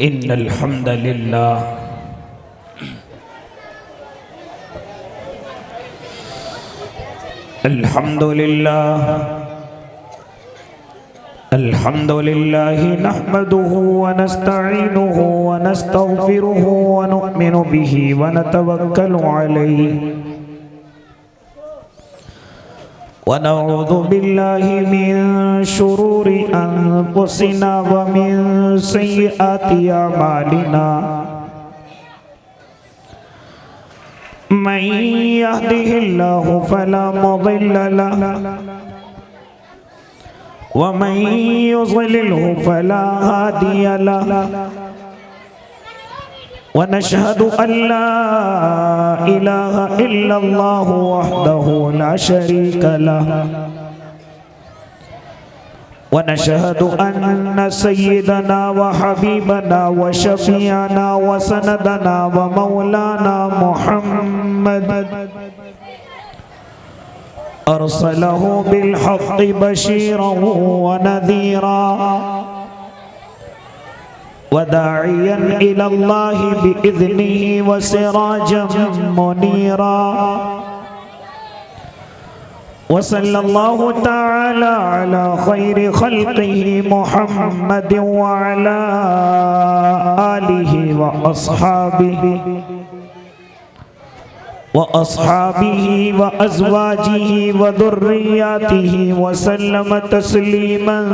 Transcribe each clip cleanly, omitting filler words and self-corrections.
इन्नल हम्दलिल्लाह अल्हम्दुलिल्लाह नहमदुहु व नस्तईनुहु व नस्तगफिरुहु व नु'मिनु बिही व नतवक्कलु अलैहि व नऊज़ु बिल्लाहि मिन शुरूरि अनफुसिना व मिन सय्यिआति अमालिना मन यहदिहिल्लाहु फला मुदिल्ल लहु व मन युज़लिल्हु फला हादिय लहु व नशहदु अल्ला इलाहा इल्लल्लाहु वहदहु ला शरीका लहु व नशहदु अन्न सय्यदना व हबीबना व शफीअना व सनदना व मौलाना मुहम्मद अरसलहु बिलहक़्क़ि बशीरन व नज़ीरा व दाइयन इलल्लाहि बिइज़निहि व सिराजम मुनीरा व सल्लल्लाहु तआला अला खैरि खल्क़िहि मुहम्मद व अला आलिहि व अस्हाबिही व अज़वाजिही व दुर्रिय्यतिही व सल्लम तस्लीमन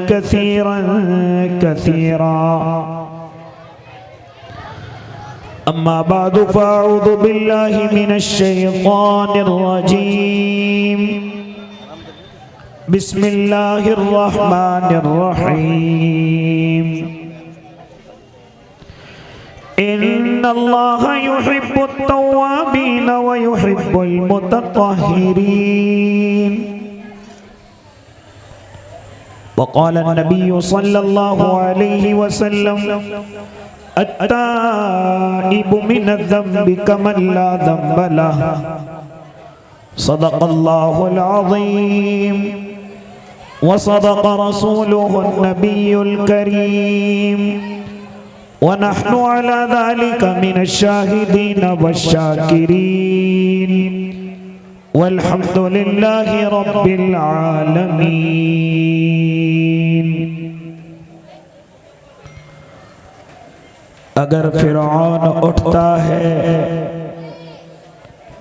कसीरन कसीरा अम्मा बादु फ़अऊज़ु बिल्लाहि मिनश शैतानिर रजीम बिस्मिल्लाहिर रहमानिर रहीम इन्नल्लाह युहिब्बुत तव्वाबीन व युहिब्बुल मुतत्तहिरीन वक़ाल नबिय्यु सल्लल्लाहु अलैहि वसल्लम अत्ताइबु मिनज़्ज़म्बि कमन ला ज़म्ब लहु सदक़ल्लाहुल अज़ीम व सदक़ रसूलुहुन नबियुल करीम व नहनु अला ज़ालिका मिनश शाहिदीन वश्शाकिरीन वल्हम्दुलिल्लाहि रब्बिल आलमीन। अगर फ़िरऔन उठता है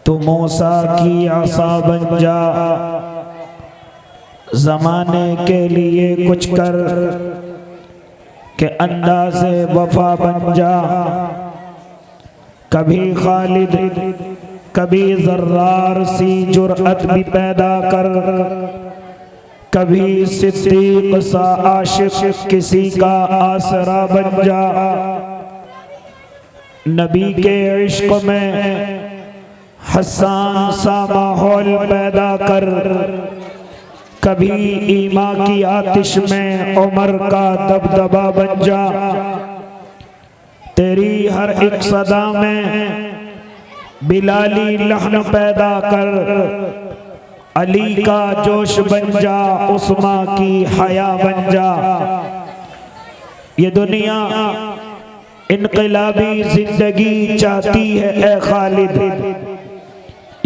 तो मूसा की आसा बन जा, ज़माने के लिए कुछ कर के अंदाज़े वफा बन जा। कभी खालिद कभी ज़र्रार सी जुर्अत भी पैदा कर, कभी सिद्दीक़ सा आशिक़ किसी का आसरा बन जा। नबी के इश्क़ में हसन सा माहौल पैदा कर, कभी ईमा की आतिश में उमर का दबदबा बन जा। तेरी हर एक सदा में बिलाली लहन पैदा कर, अली का जोश बन जा, उस्मा की हया बन जा। ये दुनिया इनकलाबी जिंदगी चाहती है ए खालिद,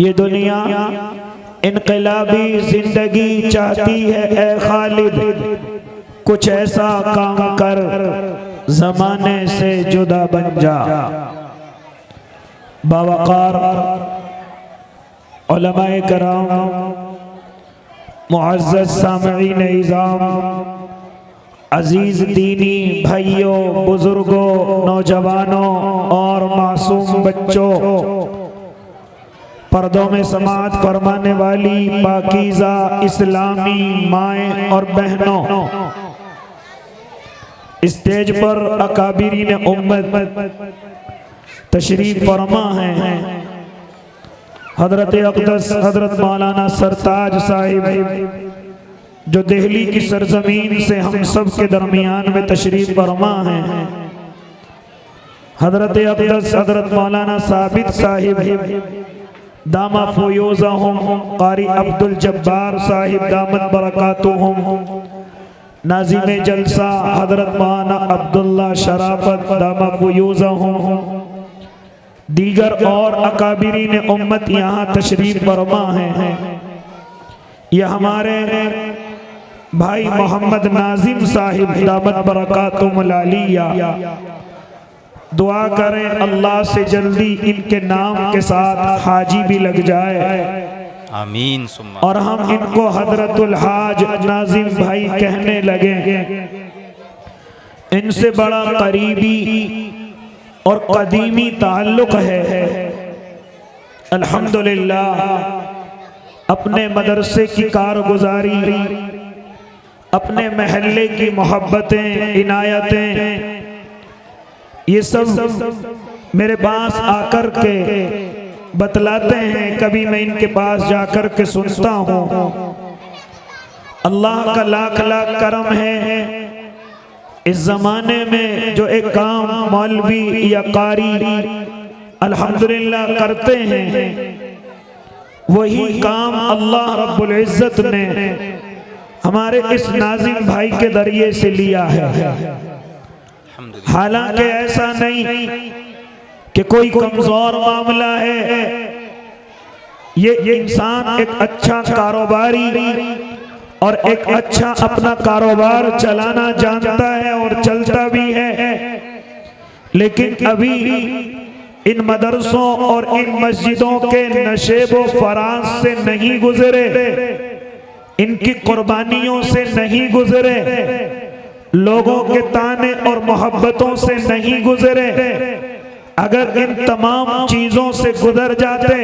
ये दुनिया इनकलाबी जिंदगी चाहती है ए खालिद। कुछ ऐसा काम कर ज़माने से जुदा बन जा। बावकार उलमाए कराम, मुअज़्ज़ज़ सामईन इज़ाम, अजीज़ दीनी भाइयों, बुजुर्गों, नौजवानों और मासूम बच्चों, पर्दों में समात फरमाने वाली पाकीज़ा इस्लामी माएँ और बहनों, स्टेज पर अकाबिरीन उम्मत तशरीफ फरमा हैं। हज़रत अक़दस हज़रत मौलाना सरताज साहिब जो दिल्ली की सरजमीन से हम सब के दरमियान में तशरीफ फरमा हैं। हज़रत अक़दस हज़रत मौलाना साबित साहिब दामा फ़ुयूज़हुम क़ारी अब्दुल जब्बार साहिब दामत बरकातुहुम नाज़िम जलसा हज़रत मौलाना अब्दुल्ला शराफत दामा फ़ुयूज़हुम, दीगर और अकाबिरीन उम्मत यहाँ तशरीफ़ फरमा हैं। यह हमारे भाई मोहम्मद नाज़िम साहिब दामत बरकातुहुल आलिया, दुआ करें अल्लाह से जल्दी इनके नाम के साथ हाजी भी लग जाए, आमीन। और हम इनको हजरतुल हाज नाज़िम भाई कहने लगे। इनसे बड़ा करीबी और कदीमी ताल्लुक है। अल्हम्दुलिल्लाह अपने मदरसे की कारगुजारी, अपने महल्ले की मोहब्बतें, इनायतें, ये सब मेरे पास आकर के बतलाते हैं। कभी मैं इनके पास जाकर के सुनता हूँ। अल्लाह का लाख लाख करम है, इस ज़माने में जो एक काम मौलवी या कारी अल्हम्दुलिल्लाह करते हैं, वही काम अल्लाह रब्बुल इज़्ज़त ने हमारे इस नाज़िम भाई के जरिए से लिया है। हालांकि ऐसा नहीं कि कोई कमजोर मामला है, ये इंसान एक अच्छा कारोबारी और एक अच्छा अपना कारोबार चलाना जानता है और चलता भी है, लेकिन अभी इन मदरसों और इन मस्जिदों के नशेबो फराज से नहीं गुजरे, इनकी कुर्बानियों से नहीं गुजरे, लोगों के ताने और मोहब्बतों से नहीं गुजरे। अगर इन तमाम चीजों से गुजर जाते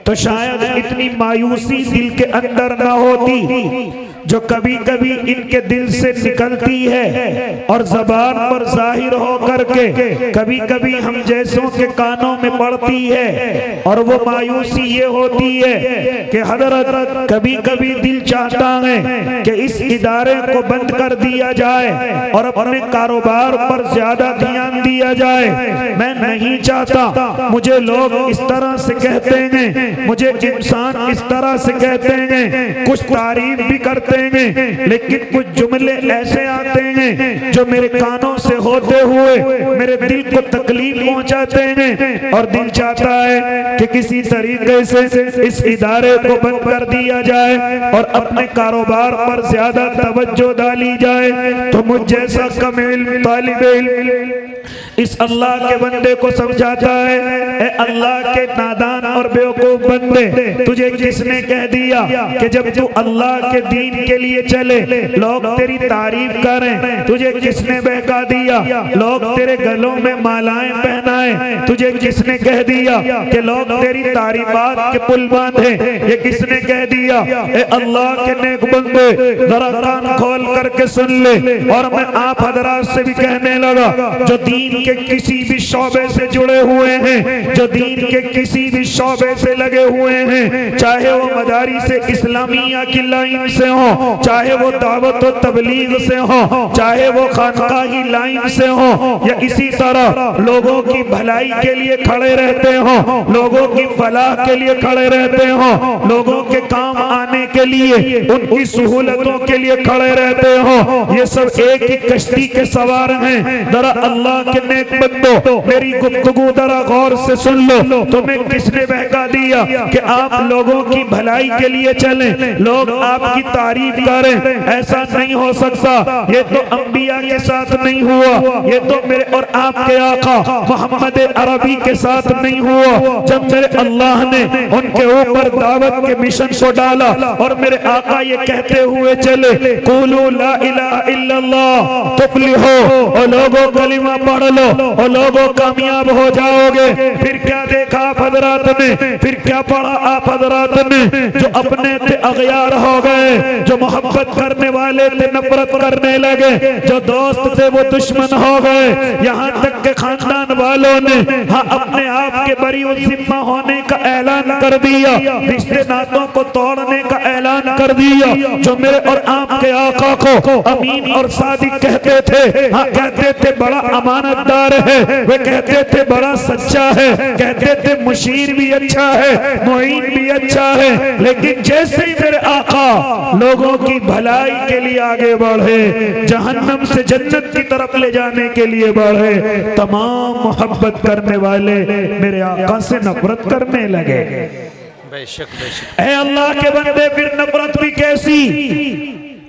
तो शायद इतनी मायूसी दिल के अंदर ना होती जो कभी कभी इनके दिल से निकलती है और ज़बान पर जाहिर हो करके कभी कभी हम जैसों के कानों में पड़ती है। और वो मायूसी ये होती है कि हज़रत कभी कभी दिल चाहता है कि इस इदारे को बंद कर दिया जाए और अपने कारोबार पर ज्यादा ध्यान दिया जाए। मैं नहीं चाहता, मुझे लोग इस तरह से कहते हैं, मुझे इंसान इस तरह से कहते हैं, कुछ तारीफ भी करते हैं, लेकिन कुछ जुमले ऐसे आते हैं जो मेरे कानों से होते हुए मेरे दिल को तकलीफ पहुंचाते हैं। और दिल चाहता है कि किसी तरीके से इस इदारे को बंद कर दिया जाए और अपने कारोबार पर ज्यादा तवज्जो डाली जाए। तो मुझ जैसा कम इल्म तालिब इल्म इस अल्लाह के बंदे को समझाता है, ए अल्लाह के नादान और बेवकूफ बंदे, तुझे किसने कह दिया कि जब तू अल्लाह के दीन के लिए चले लोग तेरी तारीफ करें? तुझे किसने बहका दिया लोग तेरे गलों में मालाएं पहनाएं? तुझे किसने कह दिया कि लोग तेरी तारीफात के पुल बांधे? ये किसने कह दिया? ए अल्लाह के नेक बंदे, जरा कान खोल करके सुन ले। और मैं आप हजरात से भी कहने लगा, जो दीन के किसी भी शोबे से जुड़े हुए हैं, जो दीन के किसी भी शोबे से लगे हुए हैं, चाहे वो मदारी से इस्लामिया की लाइन से हो, चाहे वो दावत और तबलीग से हो, चाहे वो खानकाही लाइन से हो, या इसी तरह लोगों की भलाई के लिए खड़े रहते हो, लोगों की फलाह के लिए खड़े रहते हो, लोगों के काम आने के लिए, उनकी सहूलतों के लिए खड़े रहते हो, ये सब एक ही कश्ती के सवार हैं। जरा अल्लाह के नेक बंदो, मेरी गुफ्तगू जरा गौर से सुन लो। तुम्हें किसने बहका दिया कि आप लोगों की भलाई के लिए चलें, लोग आपकी तारीफ करें? ऐसा नहीं हो सकता। ये तो अंबिया के साथ नहीं हुआ, ये तो मेरे और आपके आका मोहम्मद अरबी के साथ नहीं हुआ। जब मेरे अल्लाह ने उनके ऊपर दावत के मिशन को डाला और मेरे आका ये कहते हुए चले, कुलू ला इलाहा इल्लल्लाह तुफ्लिहू, और लोगों कलिमा पढ़ लो और लोगों कामयाब हो जाओगे। फिर क्या देखा आप हजरात ने, फिर क्या पढ़ा आप हजरात ने? जो अपने थे अगयार हो गए, जो मोहब्बत करने वाले थे नफरत करने लगे, जो दोस्त थे वो दुश्मन हो गए। यहाँ तक के खानदान वालों ने हाँ अपने आप के बरी जिम्मा होने का ऐलान कर दिया, रिश्ते नातों को तोड़ने का ऐलान कर दिया। जो मेरे और आपके आका को अमीन और सादिक कहते थे, हाँ कहते थे बड़ा अमानतदार ईमानदार है। वे कहते थे बड़ा सच्चा है, कहते थे मुशीर भी अच्छा है, मुईन भी अच्छा है। लेकिन जैसे ही मेरे आका लोगों की भलाई के लिए आगे बढ़े, जहन्नम से जन्नत की तरफ ले जाने के लिए बढ़े, तमाम मोहब्बत करने वाले मेरे आका से नफरत करने लगे। बेशक बेशक। ऐ अल्लाह के बंदे, फिर नफरत भी कैसी,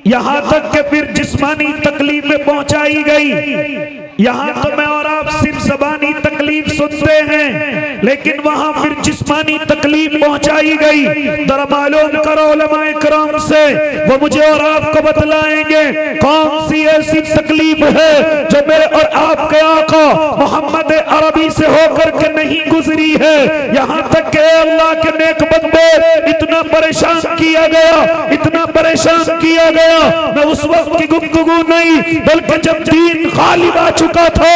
यहां तक कि फिर जिस्मानी तकलीफ में पहुंचाई गई। यहां तो मैं और आप सिर्फ ज़बानी तकलीफ सुनते हैं, लेकिन वहां फिर जिस्मानी तकलीफ पहुंचाई गई। जरा मालूम करो उलमाए किराम से, वो मुझे और आपको बतलाएंगे कौन सी ऐसी तकलीफ है जो मेरे और आपके आका मोहम्मद अरबी से होकर के नहीं गुजरी है। यहां तक के अल्लाह के नेक बंदे इतना परेशान किया गया, इतना परेशान किया गया। मैं उस वक्त की गुफ्तगू नहीं, बल्कि जब दीन गालिब आ चुका था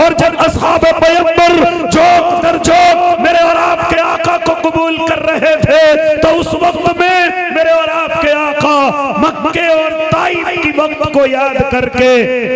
और जब असहाब पैगंबर जोक दर जोक मेरे और आपके आका को कबूल कर रहे थे, तो उस वक्त में मेरे और आपके आका मक्के और ताइफ की वक्त को याद करके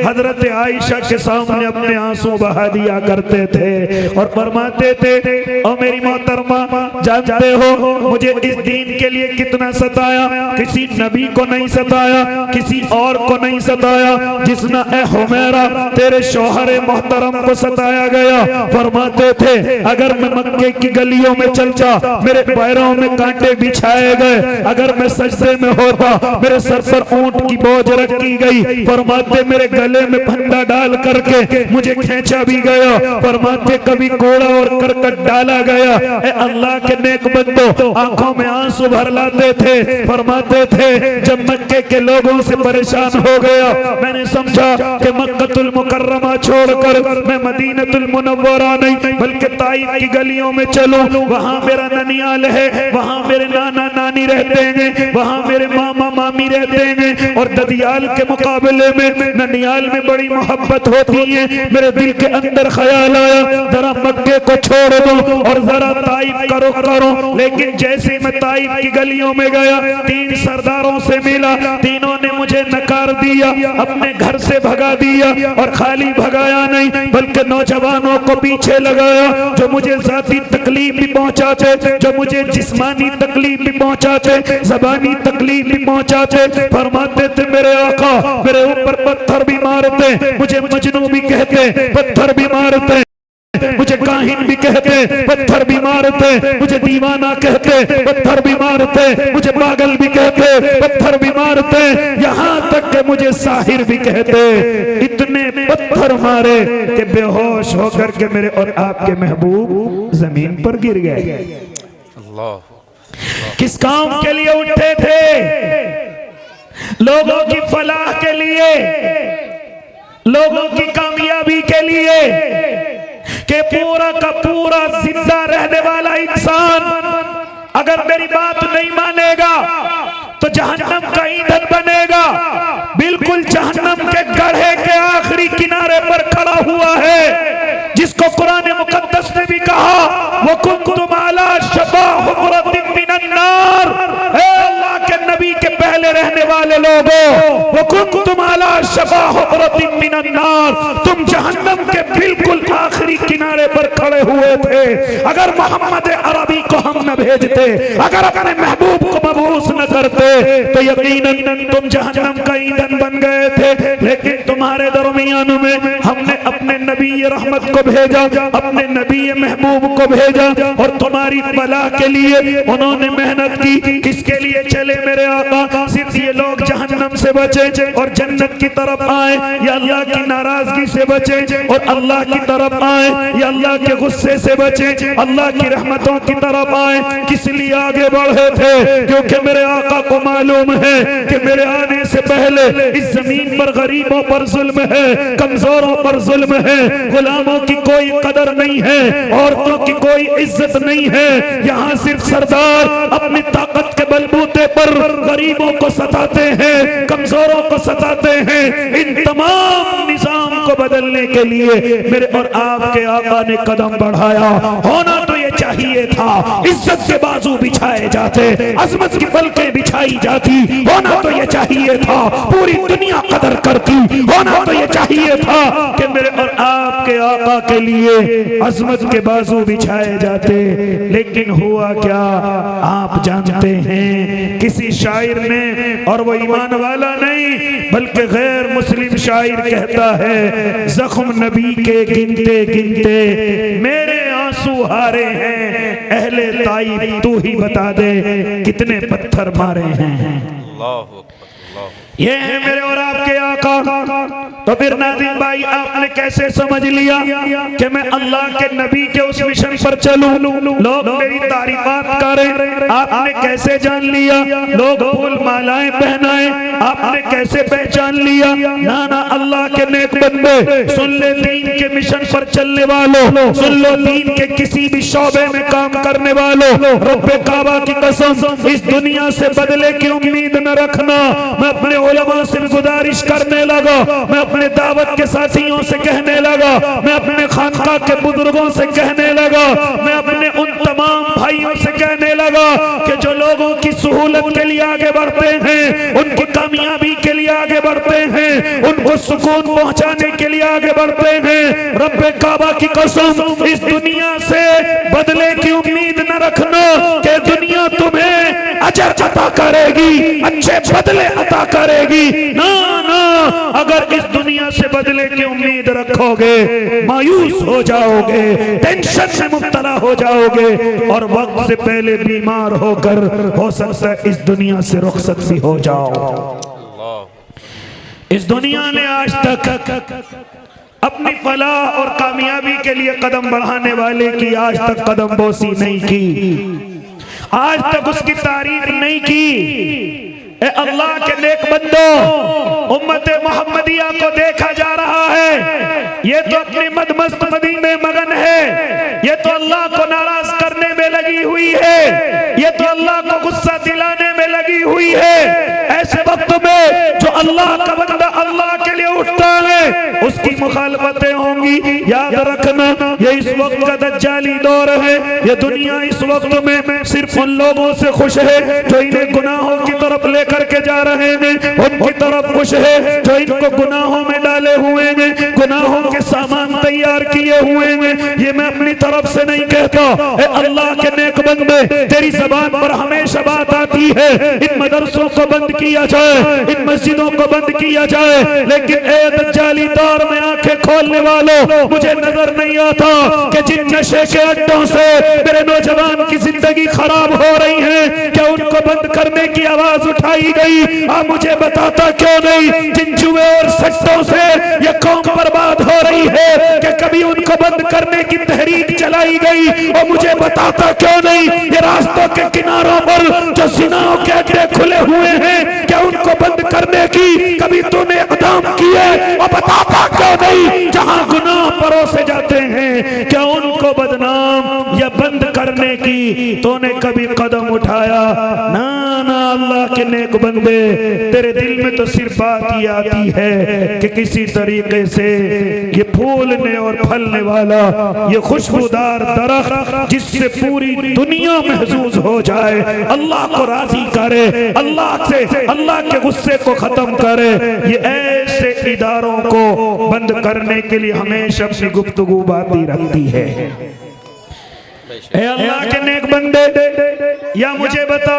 हजरत आयशा के सामने अपने आंसू बहा दिया करते थे और फरमाते थे, और मेरी मोहतरमा जानते हो मुझे इस दीन के लिए कितना सताया, किसी नबी को नहीं सताया, किसी और को नहीं सताया, जिसना ए हुमैरा तेरे शौहरे मोहतरम को सताया गया। फरमाते थे अगर मैं मक्के की गलियों में चलता मेरे पैरों में कांटे बिछाए गए, अगर मैं सजदे में होता मेरे सर पर ऊंट की बोझ रखी गई। फरमाते मेरे गले में फंदा डाल करके मुझे खींचा भी गया। फरमाते कभी कोड़ा और करकट डाला गया। ए अल्लाह के नेक बंदो, आंखों में आंसू भर लाते थे। फरमाते थे जब मक्के के लोगों से परेशान हो गया, मैंने समझा कि मक्कतुल मुकर्रमा छोड़कर मैं मदीनतुल मुनव्वरा नहीं बल्कि ताइफ की गलियों में चलूं। वहां मेरा ननियाल है, वहां मेरे नाना नानी रहते हैं, वहां मेरे मामा मामी रहते हैं, और ददियाल के मुकाबले में ननियाल में बड़ी मोहब्बत होती है। मेरे दिल के अंदर ख्याल आया जरा मक्के को छोड़ दो और जरा ताइफ का रुख करो। लेकिन जैसे मैं ताइफ की गलियों में गया, 3 सरदारों से मिला, तीनों ने मुझे नकार दिया, अपने घर से भगा दिया, और खाली भगाया नहीं बल्कि नौजवानों को पीछे लगाया जो मुझे जाती तकलीफ भी पहुंचाते, जो मुझे जिस्मानी तकलीफ भी पहुंचाते, ज़बानी तकलीफ भी पहुंचाते। फरमाते थे मेरे आका मेरे ऊपर पत्थर भी मारते, मुझे मजनू भी कहते, पत्थर भी मारते, मुझे काहिन भी कहते, पत्थर भी मारते, मुझे दीवाना कहते, पत्थर भी मारते, मुझे पागल भी कहते, पत्थर भी मारते, यहाँ तक कि मुझे साहिर भी कहते। इतने पत्थर मारे कि बेहोश होकर के मेरे और आपके महबूब जमीन पर गिर गए। अल्लाह। किस काम के लिए उठे थे? लोगों की फलाह के लिए, लोगों की कामयाबी के लिए, कि पूरा का पूरा जिंदा रहने वाला इंसान अगर मेरी बात नहीं मानेगा तो जहन्नम का ईंधन बनेगा। बिल्कुल जहन्नम के गड्ढे के आखिरी किनारे पर खड़ा हुआ है, जिसको कुरान मुकद्दस ने भी कहा वो कुंतुम अला शफा हुफरतिन मिनन नार। अल्लाह के नबी के पहले रहने वाले लोगों, वो कुंतुम अला शफा हुफरतिन मिनन नार, तुम जहन्नम के बिल्कुल आखिरी किनारे पर खड़े हुए थे। अगर मोहम्मद अरबी को हम न भेजते, अगर अपने महबूब को मबूस न करते, तो यकीनन तुम जहन्नम का ईंधन बन गए थे। लेकिन तुम्हारे दरमियान में हमने अपने नबी रहमत को भेजा, अपने नबी महबूब को भेजा, और तुम्हारी भला के लिए उन्होंने मेहनत की। किसके लिए चले मेरे आका? सिर्फ ये लोग जहन्नम से बचे और जन्नत की तरफ आए, या अल्लाह की नाराजगी से बचे और अल्लाह की तरफ आए, या अल्लाह के गुस्से से बचे, अल्लाह की रहमतों की तरफ आए। किस लिए आगे बढ़े थे? क्योंकि मेरे आका को मालूम है कि मेरे आने से पहले इस जमीन पर गरीबों पर जुल्म है, कमजोरों पर जुल्म है, गुलामों की कोई कदर नहीं है, औरतों की कोई इज्जत नहीं है। यहाँ सिर्फ सरदार अपनी ताकत के बलबूते पर गरीबों को सताते हैं, कमजोरों को सताते हैं। इन तमाम निजाम को बदलने के लिए मेरे और आपके आका ने कदम बढ़ाया। होना तो ये चाहिए था, इज्जत के बाजू बिछाए जाते, अजमत की पलकें बिछाई जाती, होना तो ये चाहिए था पूरी दुनिया कदर करती, होना तो ये चाहिए था कि मेरे और आपके आका के लिए अजमत के बाजू बिछाए जाते। लेकिन हुआ क्या आप जानते हैं, किसी शायर ने, और वो ईमान वाला नहीं बल्कि गैर मुस्लिम शायर कहता है, जख्म नबी के गिनते गिनते मेरे आंसू हारे हैं, अहले ताइफ तू ही बता दे कितने पत्थर मारे हैं। ये है मेरे और आपके आका। तो फिर नाज़रीन भाई, आपने कैसे समझ लिया कि मैं अल्लाह के नबी के उस मिशन पर चलूं, लोग मेरी तारीफात करें? आपने कैसे जान लिया? लोग फूल मालाएं पहनाएं, आपने कैसे पहचान लिया? ना ना, अल्लाह के नेक बंदे, सुन ले दीन के मिशन पर चलने वालों, सुन लो दीन के किसी भी शोबे में काम करने वालों, रब्बे काबा की कसम, इस दुनिया से बदले की उम्मीद न रखना। मैं अपने उलमा से भी गुजारिश करने लगा, मैं अपने दावत के साथियों से कहने लगा, मैं अपने खानका के बुजुर्गों से कहने लगा, मैं अपने उन तमाम भाइयों से कहने लगा कि जो लोगों की सहूलत के लिए आगे बढ़ते हैं, उनकी कामयाबी के लिए आगे बढ़ते हैं, उनको सुकून पहुंचाने के लिए आगे बढ़ते हैं, रब्बे काबा की कसम, इस दुनिया से बदले की उम्मीद न रखना कि दुनिया तुम्हें अजर अता करेगी, अच्छे बदले अता करेगी। ना ना, अगर इस दुनिया से बदले की उम्मीद रखोगे मायूस हो जाओगे, टेंशन में मुब्तला हो जाओगे और वक्त से पहले बीमार होकर हो सकता है इस दुनिया से रुखसत भी हो जाओ। इस दुनिया ने आज तक अपनी फलाह और कामयाबी के लिए कदम बढ़ाने वाले की आज तक कदम बोसी नहीं की, आज तक उसकी तारीफ नहीं की। ए अल्लाह के नेक बंदो, उम्मत मोहम्मदिया को देखा जा रहा है, ये तो अपने मदमस्त मदी में मगन है, ये तो अल्लाह को नाराज करने में लगी हुई है, ये तो अल्लाह को गुस्सा दिलाने में लगी हुई है। ऐसे वक्त में जो अल्लाह का बंदा अल्लाह के लिए उठता है उसकी मुखालफतें होंगी। याद रखना, ये इस वक्त का दज्जाली दौर है। ये दुनिया इस वक्त में सिर्फ उन लोगों से खुश है जो इन्हें गुनाहों की तरफ लेकर के जा रहे हैं, उनकी तरफ खुश है जो इनको गुनाहों में डाले हुए हैं, गुनाहों के सामान तैयार किए हुए हैं। ये मैं अपनी तरफ से नहीं कहता। ए अल्लाह के नेक बंदे, तेरी जबान पर हमेशा बात आती है इन मदरसों को बंद किया जाए, इन मस्जिदों को बंद किया जाए, लेकिन ए दज्जाली दौर में आंखें खोलने वालों, मुझे नजर नहीं आता कि जिन नशे के अड्डों से मेरे नौजवान की जिंदगी खराब हो रही है, क्या उनको बंद करने की आवाज उठाई गई? आप मुझे बताता क्यों नहीं? जिन जुए और सट्टों से ये कौम बर्बाद हो रही है, कि कभी उनको बंद करने की तहरीक चलाई गई? और मुझे बताता क्यों नहीं? ये रास्तों के किनारों पर जो जिनाओं के अड्डे खुले हुए हैं, क्या उनको बंद करने की कभी तूने इक़दाम किए? और बताता क्यों नहीं? जहां गुनाह परोसे जाते हैं, क्या उनको बदनाम या बंद करने की तूने कभी कदम उठाया? ना ना, अल्लाह के नेक बंदे, तेरे दिल में तो सिर्फ बात ही आती है कि किसी तरीके से ये फूलने और फलने वाला ये खुशबूदार दरख्त जिससे पूरी दुनिया महसूस हो जाए, अल्लाह को राजी करे, अल्लाह से अल्लाह के गुस्से को खत्म करे, ये ऐसे इदारों को बंद करने के लिए हमेशा अपनी गुफ्तगू बाती रखती है। ए अल्लाह के नेक बंदे, या मुझे बता,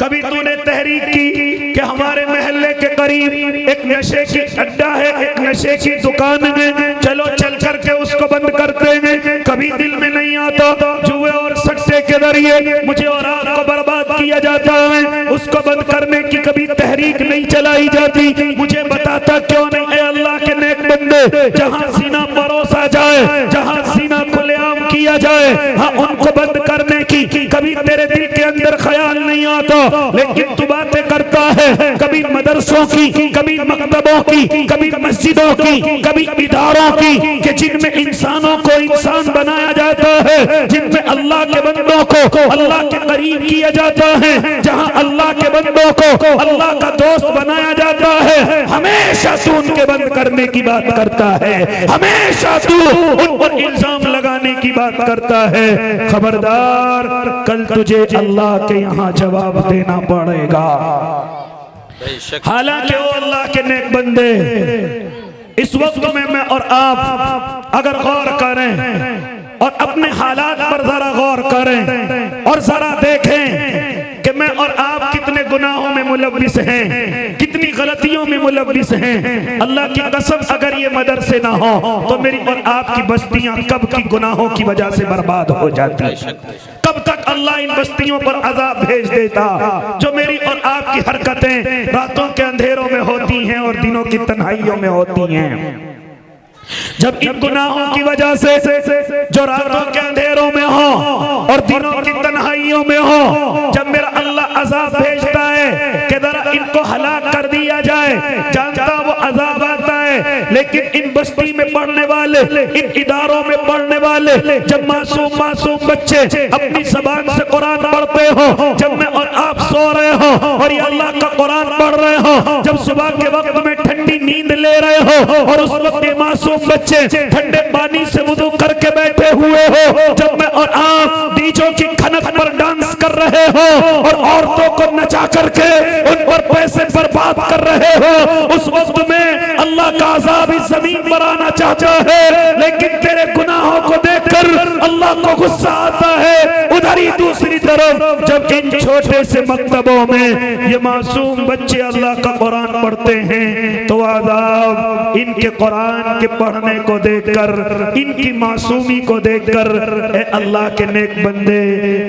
कभी तूने तहरीक की कि हमारे महल्ले के करीब एक नशे की अड्डा है, एक नशे की दुकान है, चलो चल करके उसको बंद करते हैं? कभी दिल में नहीं आता जुए और सट्टे के जरिए मुझे और आपको बर्बाद किया जाता है, उसको बंद करने की कभी तहरीक नहीं चलाई जाती? मुझे बताता क्यों नहीं? ए अल्लाह के नेक बंदे, जहां सीना परोसा जाए, जहां सीना खुलेआम किया जाए, हाँ उनको बंद करने की कभी तेरे दिल के अंदर ख्याल नहीं आता, लेकिन तू बातें करता है कभी मदरसों की, कभी मकतबों की, कभी मस्जिदों की, कभी इदारों की, कि जिनमें इंसानों को इंसान बनाया जाता है, जिनमें अल्लाह के बंदों को अल्लाह के करीब किया जाता है, जहां अल्लाह के बंदों को अल्लाह का दोस्त बनाया जाता है, हमेशा तू उनके बंद करने की बात करता है, हमेशा तू उन पर इल्जाम लगाने की बात करता है। खबरदार, कल तुझे अल्लाह के यहाँ जवाब देना पड़ेगा। हालांकि वो अल्लाह के नेक बंदे, इस वक्त में मैं और आप अगर गौर करें और अपने हालात पर जरा गौर करें और जरा देखें कि मैं और आप कितने गुनाहों में मुलव्विस हैं, कितनी गलतियों में मुलव्विस हैं। अल्लाह की कसम, अगर ये मदरसे ना हो तो मेरी और आपकी बस्तियां कब की गुनाहों की वजह से बर्बाद हो जाती। कब तक अल्लाह इन बस्तियों पर अजाब भेज देता जो मेरी और आपकी हरकतें रातों के अंधेरों में होती हैं और दिनों की तन्हाइयों में होती हैं। जब इन गुनाहों की वजह से जो रातों के अंधेरों में हो और दिनों की तन्हाइयों में हो, जब मेरा अल्लाह अजाब भेजता है कि जरा इनको हलाक कर दिया जाए, जानता वो अजाब आता है, लेकिन इन बस्ती में पढ़ने वाले, इन इदारों में पढ़ने वाले जब मासूम मासूम बच्चे अपनी ज़बान से कुरान पढ़ते हो, जब मैं और आप सो रहे हो और ये अल्लाह का कुरान पढ़ रहे हो, जब सुबह के वक्त में ठंडी नींद ले रहे हो और उस वक्त ये मासूम बच्चे ठंडे पानी से वुदू करके बैठे हुए हो, जब मैं और आप डीजों की खनक पर डांस कर रहे हो और औरतों को नचा करके उन पर पैसे बर्बाद कर रहे हो, उस वक्त में अल्लाह का अज़ाब इस जमीन पर आना चाहता है, लेकिन तेरे गुनाहों को देखकर अल्लाह को गुस्सा आता है। उधर ही दूसरी तरफ जब इन छोटे से मक्तबों में ये मासूम बच्चे अल्लाह का कुरान पढ़ते हैं तो अज़ाब इनके कुरान के पढ़ने को देखकर, इनकी मासूमी को देखकर, ए अल्लाह के नेक बंदे,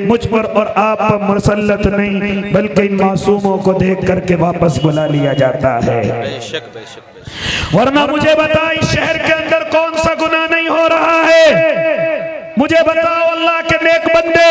मुझ पर और आप पर मुसल्लत नहीं बल्कि इन मासूमों को देख करके वापस बुला लिया जाता है। वरना मुझे बता, इस शहर के अंदर कौन सा गुनाह नहीं हो रहा है? मुझे बताओ अल्लाह के नेक बंदे,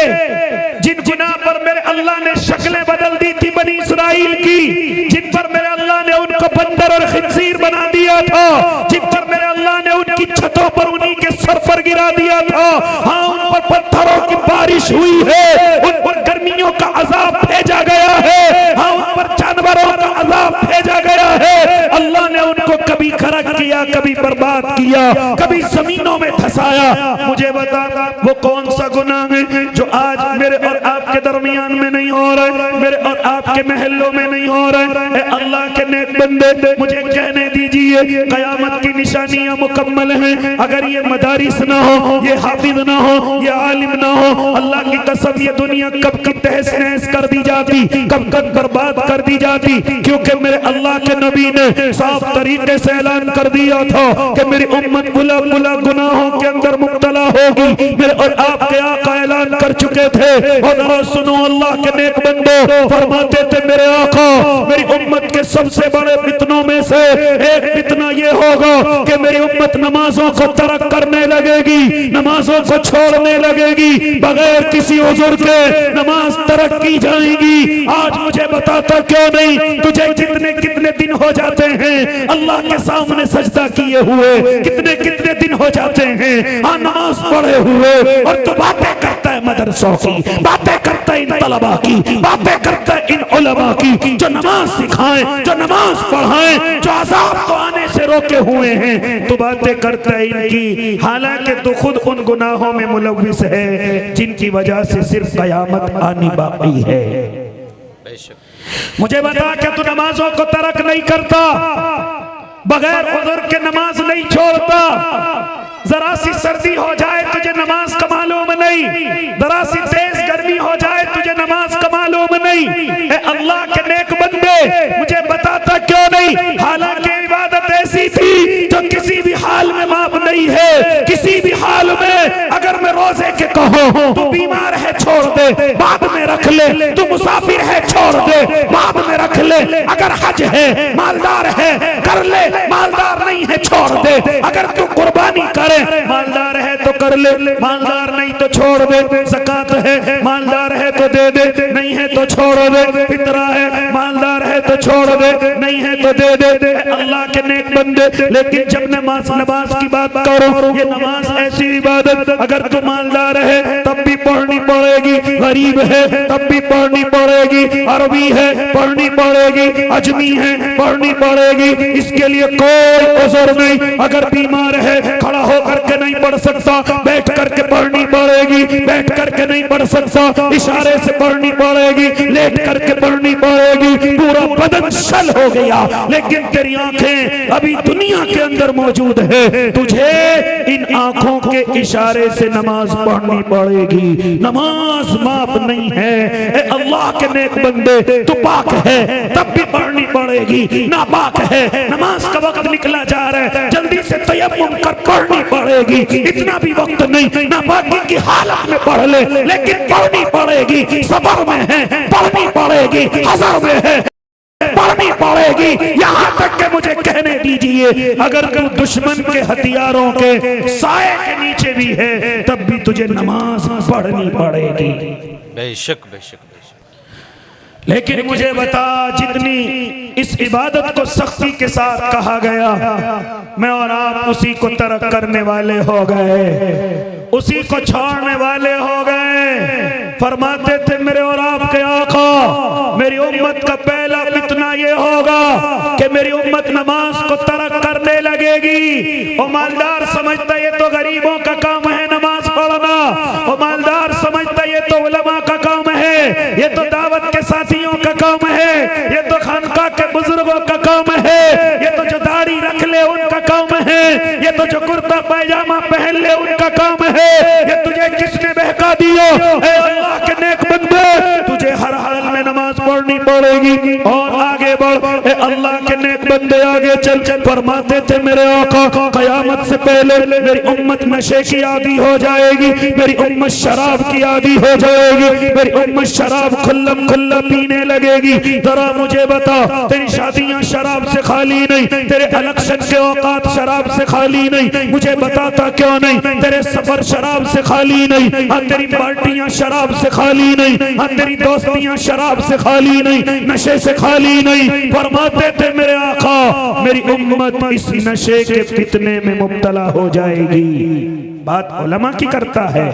जिन गुनाह पर मेरे अल्लाह ने शक्लें बदल दी थी बनी इस्राइल की, जिन पर मेरे अल्लाह ने उनको बंदर और खिंजीर बना दिया था, जिन पर मेरे अल्लाह ने उनकी छतों पर उन्हीं के सर पर गिरा दिया था, हाँ उन पर पत्थरों की बारिश हुई है, उन पर गर्मियों का अजाब भेजा गया है, हाँ उन पर जानवरों का अजाब भेजा गया है। अल्लाह ने उनको कभी खरक किया, कभी बर्बाद किया, कभी जमीनों में धसाया। मुझे बता, वो कौन सा गुनाह है जो आज मेरे और आपके दरमियान में नहीं हो रहा है, मेरे और आपके महलों में नहीं हो रहा है? अल्लाह के नेक बंदे, मुझे कहने दीजिए, कयामत की निशानियां मुकम्मल हैं। अगर ये मदारिस ना हो, ये हाफिज ना हो, ये आलिम ना हो, अल्लाह की कसम ये दुनिया कब की तहस नहस कर दी जाती, कब कब बर्बाद कर दी जाती। क्योंकि मेरे अल्लाह के नबी ने साफ तरीके से ऐलान कर दिया था कि मेरी उम्मत बुला बुला गुनाहों के अंदर मुब्तला होगी। मेरे और आपके आका ऐलान कर चुके थे, और जरा सुनो, अल्लाह के नेक बंदो फरमाते थे मेरे आका, मेरी उम्मत के सबसे बड़े फितनों में से एक फितना ये होगा कि मेरी उम्मत नमाजों को तर्क करने लगेगी, नमाजों को छोड़ने लगेगी, बगैर किसी उज़्र के नमाज तर्क की जाएगी। आज मुझे बताता क्यों नहीं, तुझे कितने कितने दिन हो जाते हैं अल्लाह के सामने सजदा किए हुए, कितने कितने दिन हो जाते हैं नमाज पढ़े हुए, और तू बातें करता है मदरसों की, बातें करता है इन तलबा की, बातें करता है इन उलमा की जो नमाज सिखाएं, जो नमाज पढ़ाएं, जो अज़ाब को आने से रोके हुए हैं। तू बातें करता है इनकी, हालांकि तू खुद उन गुनाहों में मुलव्विस है जिनकी वजह से सिर्फ कयामत आनी बाकी है। मुझे बता, क्या तू नमाजों को तर्क नहीं करता, बगैर उज़्र के नमाज नहीं छोड़ता? जरा सी सर्दी हो जाए तुझे नमाज का मालूम नहीं, जरा सी तेज गर्मी हो जाए तुझे नमाज का मालूम नहीं? ए अल्लाह के नेक बंदे, मुझे बताता क्यों नहीं? हालांकि इबादत ऐसी थी जो किसी भी हाल में माफ नहीं है। किसी भी हाल में अगर मैं रोजे के कहूं तू बीमार है छोड़ दे, बाद में रख ले, तू मुसाफिर है छोड़ दे, बाद में रख ले, अगर हज है मालदार है कर ले, मालदार नहीं है छोड़ दे, अगर तू कुर्बानी करे मालदार है तो कर ले, मालदार नहीं तो छोड़ दे, ज़कात है मालदार है तो दे दे, नहीं है तो छोड़ दे, फितरा है मालदार है तो छोड़ दे, नहीं है तो दे दे। अल्लाह के नेक बंदे, लेकिन जब नमाज की बात करो, ये नमाज ऐसी इबादत अगर तू मालदार है तब भी पढ़नी पड़ेगी, गरीब है तब भी पढ़नी पड़ेगी, अरबी है पढ़नी पड़ेगी, अजमी है पढ़नी पड़ेगी, इसके लिए कोई उज़र नहीं। अगर बीमार है खड़ा होकर के नहीं पढ़ सकता, बैठ करके पढ़नी पड़ेगी, बैठ करके नहीं पढ़ सकता इशारे से पढ़नी पड़ेगी, लेट करके पढ़नी पड़ेगी। पूरा बदन शल हो गया लेकिन तेरी आंखें अभी दुनिया के अंदर मौजूद है, तुझे इन आंखों के इशारे से नमाज पढ़नी पड़ेगी। नमाज माफ नहीं है। ए अल्लाह के नेक बंदे, तू पाक है तब भी पढ़नी पड़ेगी, नापाक है नमाज का वक्त निकला जा रहा है जल्दी से तयम्मुम कर पढ़नी पड़ेगी। इतना भी वक्त नहीं, नापाकी की हालत में पढ़ ले लेकिन पढ़नी पड़ेगी। सफर में है पढ़नी पड़ेगी, हज़र में है पढ़नी पड़ेगी। यहाँ तक के मुझे कहने दीजिए अगर तू दुश्मन के हथियारों के साए के नीचे भी है तब भी तुझे नमाज पढ़नी पड़ेगी। बेशक बेशक बेशक। लेकिन मुझे बता, जितनी इस इबादत को सख्ती के साथ कहा गया, मैं और आप उसी को तर्क करने वाले हो गए, उसी को छोड़ने वाले हो गए। फरमाते थे मेरे और आपके आका, मेरी उम्मत का पहला फितना ये होगा कि मेरी उम्मत नमाज को तर्क करने लगेगी। और मालदार समझता ये तो गरीबों का काम है नमाज पढ़ना, और मालदार समझता ये तो उलमा का काम है, ये तो दावत के साथियों का काम है, ये तो खानका के बुजुर्गों का काम है, ये तो जो दाढ़ी रख ले उनका काम है, ये तो जो कुर्ता पैजामा पहन ले उनका काम है। ये तुझे किसने बहका दिया? ऐ अल्लाह के नेक बंदे, तुझे हर हाल में नमाज पढ़नी पड़ेगी। और आगे बढ़, ऐ अल्लाह के नेक बंदे आगे चल। फरमाते थे मेरे आका, कयामत से पहले मेरी उम्मत नशे की आदी हो जाएगी, मेरी उम्मत शराब की आदी हो जाएगी, मेरी उम्मत शराब खुल्लम खुल्ला पीने लगेगी। जरा मुझे बता, तेरी शादियां शराब से खाली नहीं, तेरे इलेक्शन के औकात शराब से खाली नहीं, मुझे बताता क्यों नहीं? तेरे सफर शराब से खाली नहीं, हाँ तेरी पार्टियां शराब से खाली नहीं, हाँ तेरी दोस्तियां शराब से खाली नहीं, नशे से खाली नहीं। फरमाते थे मेरे आका, मेरी उम्मत इस नशे के फितने में मुब्तला हो जाएगी। बात उलमा की करता है,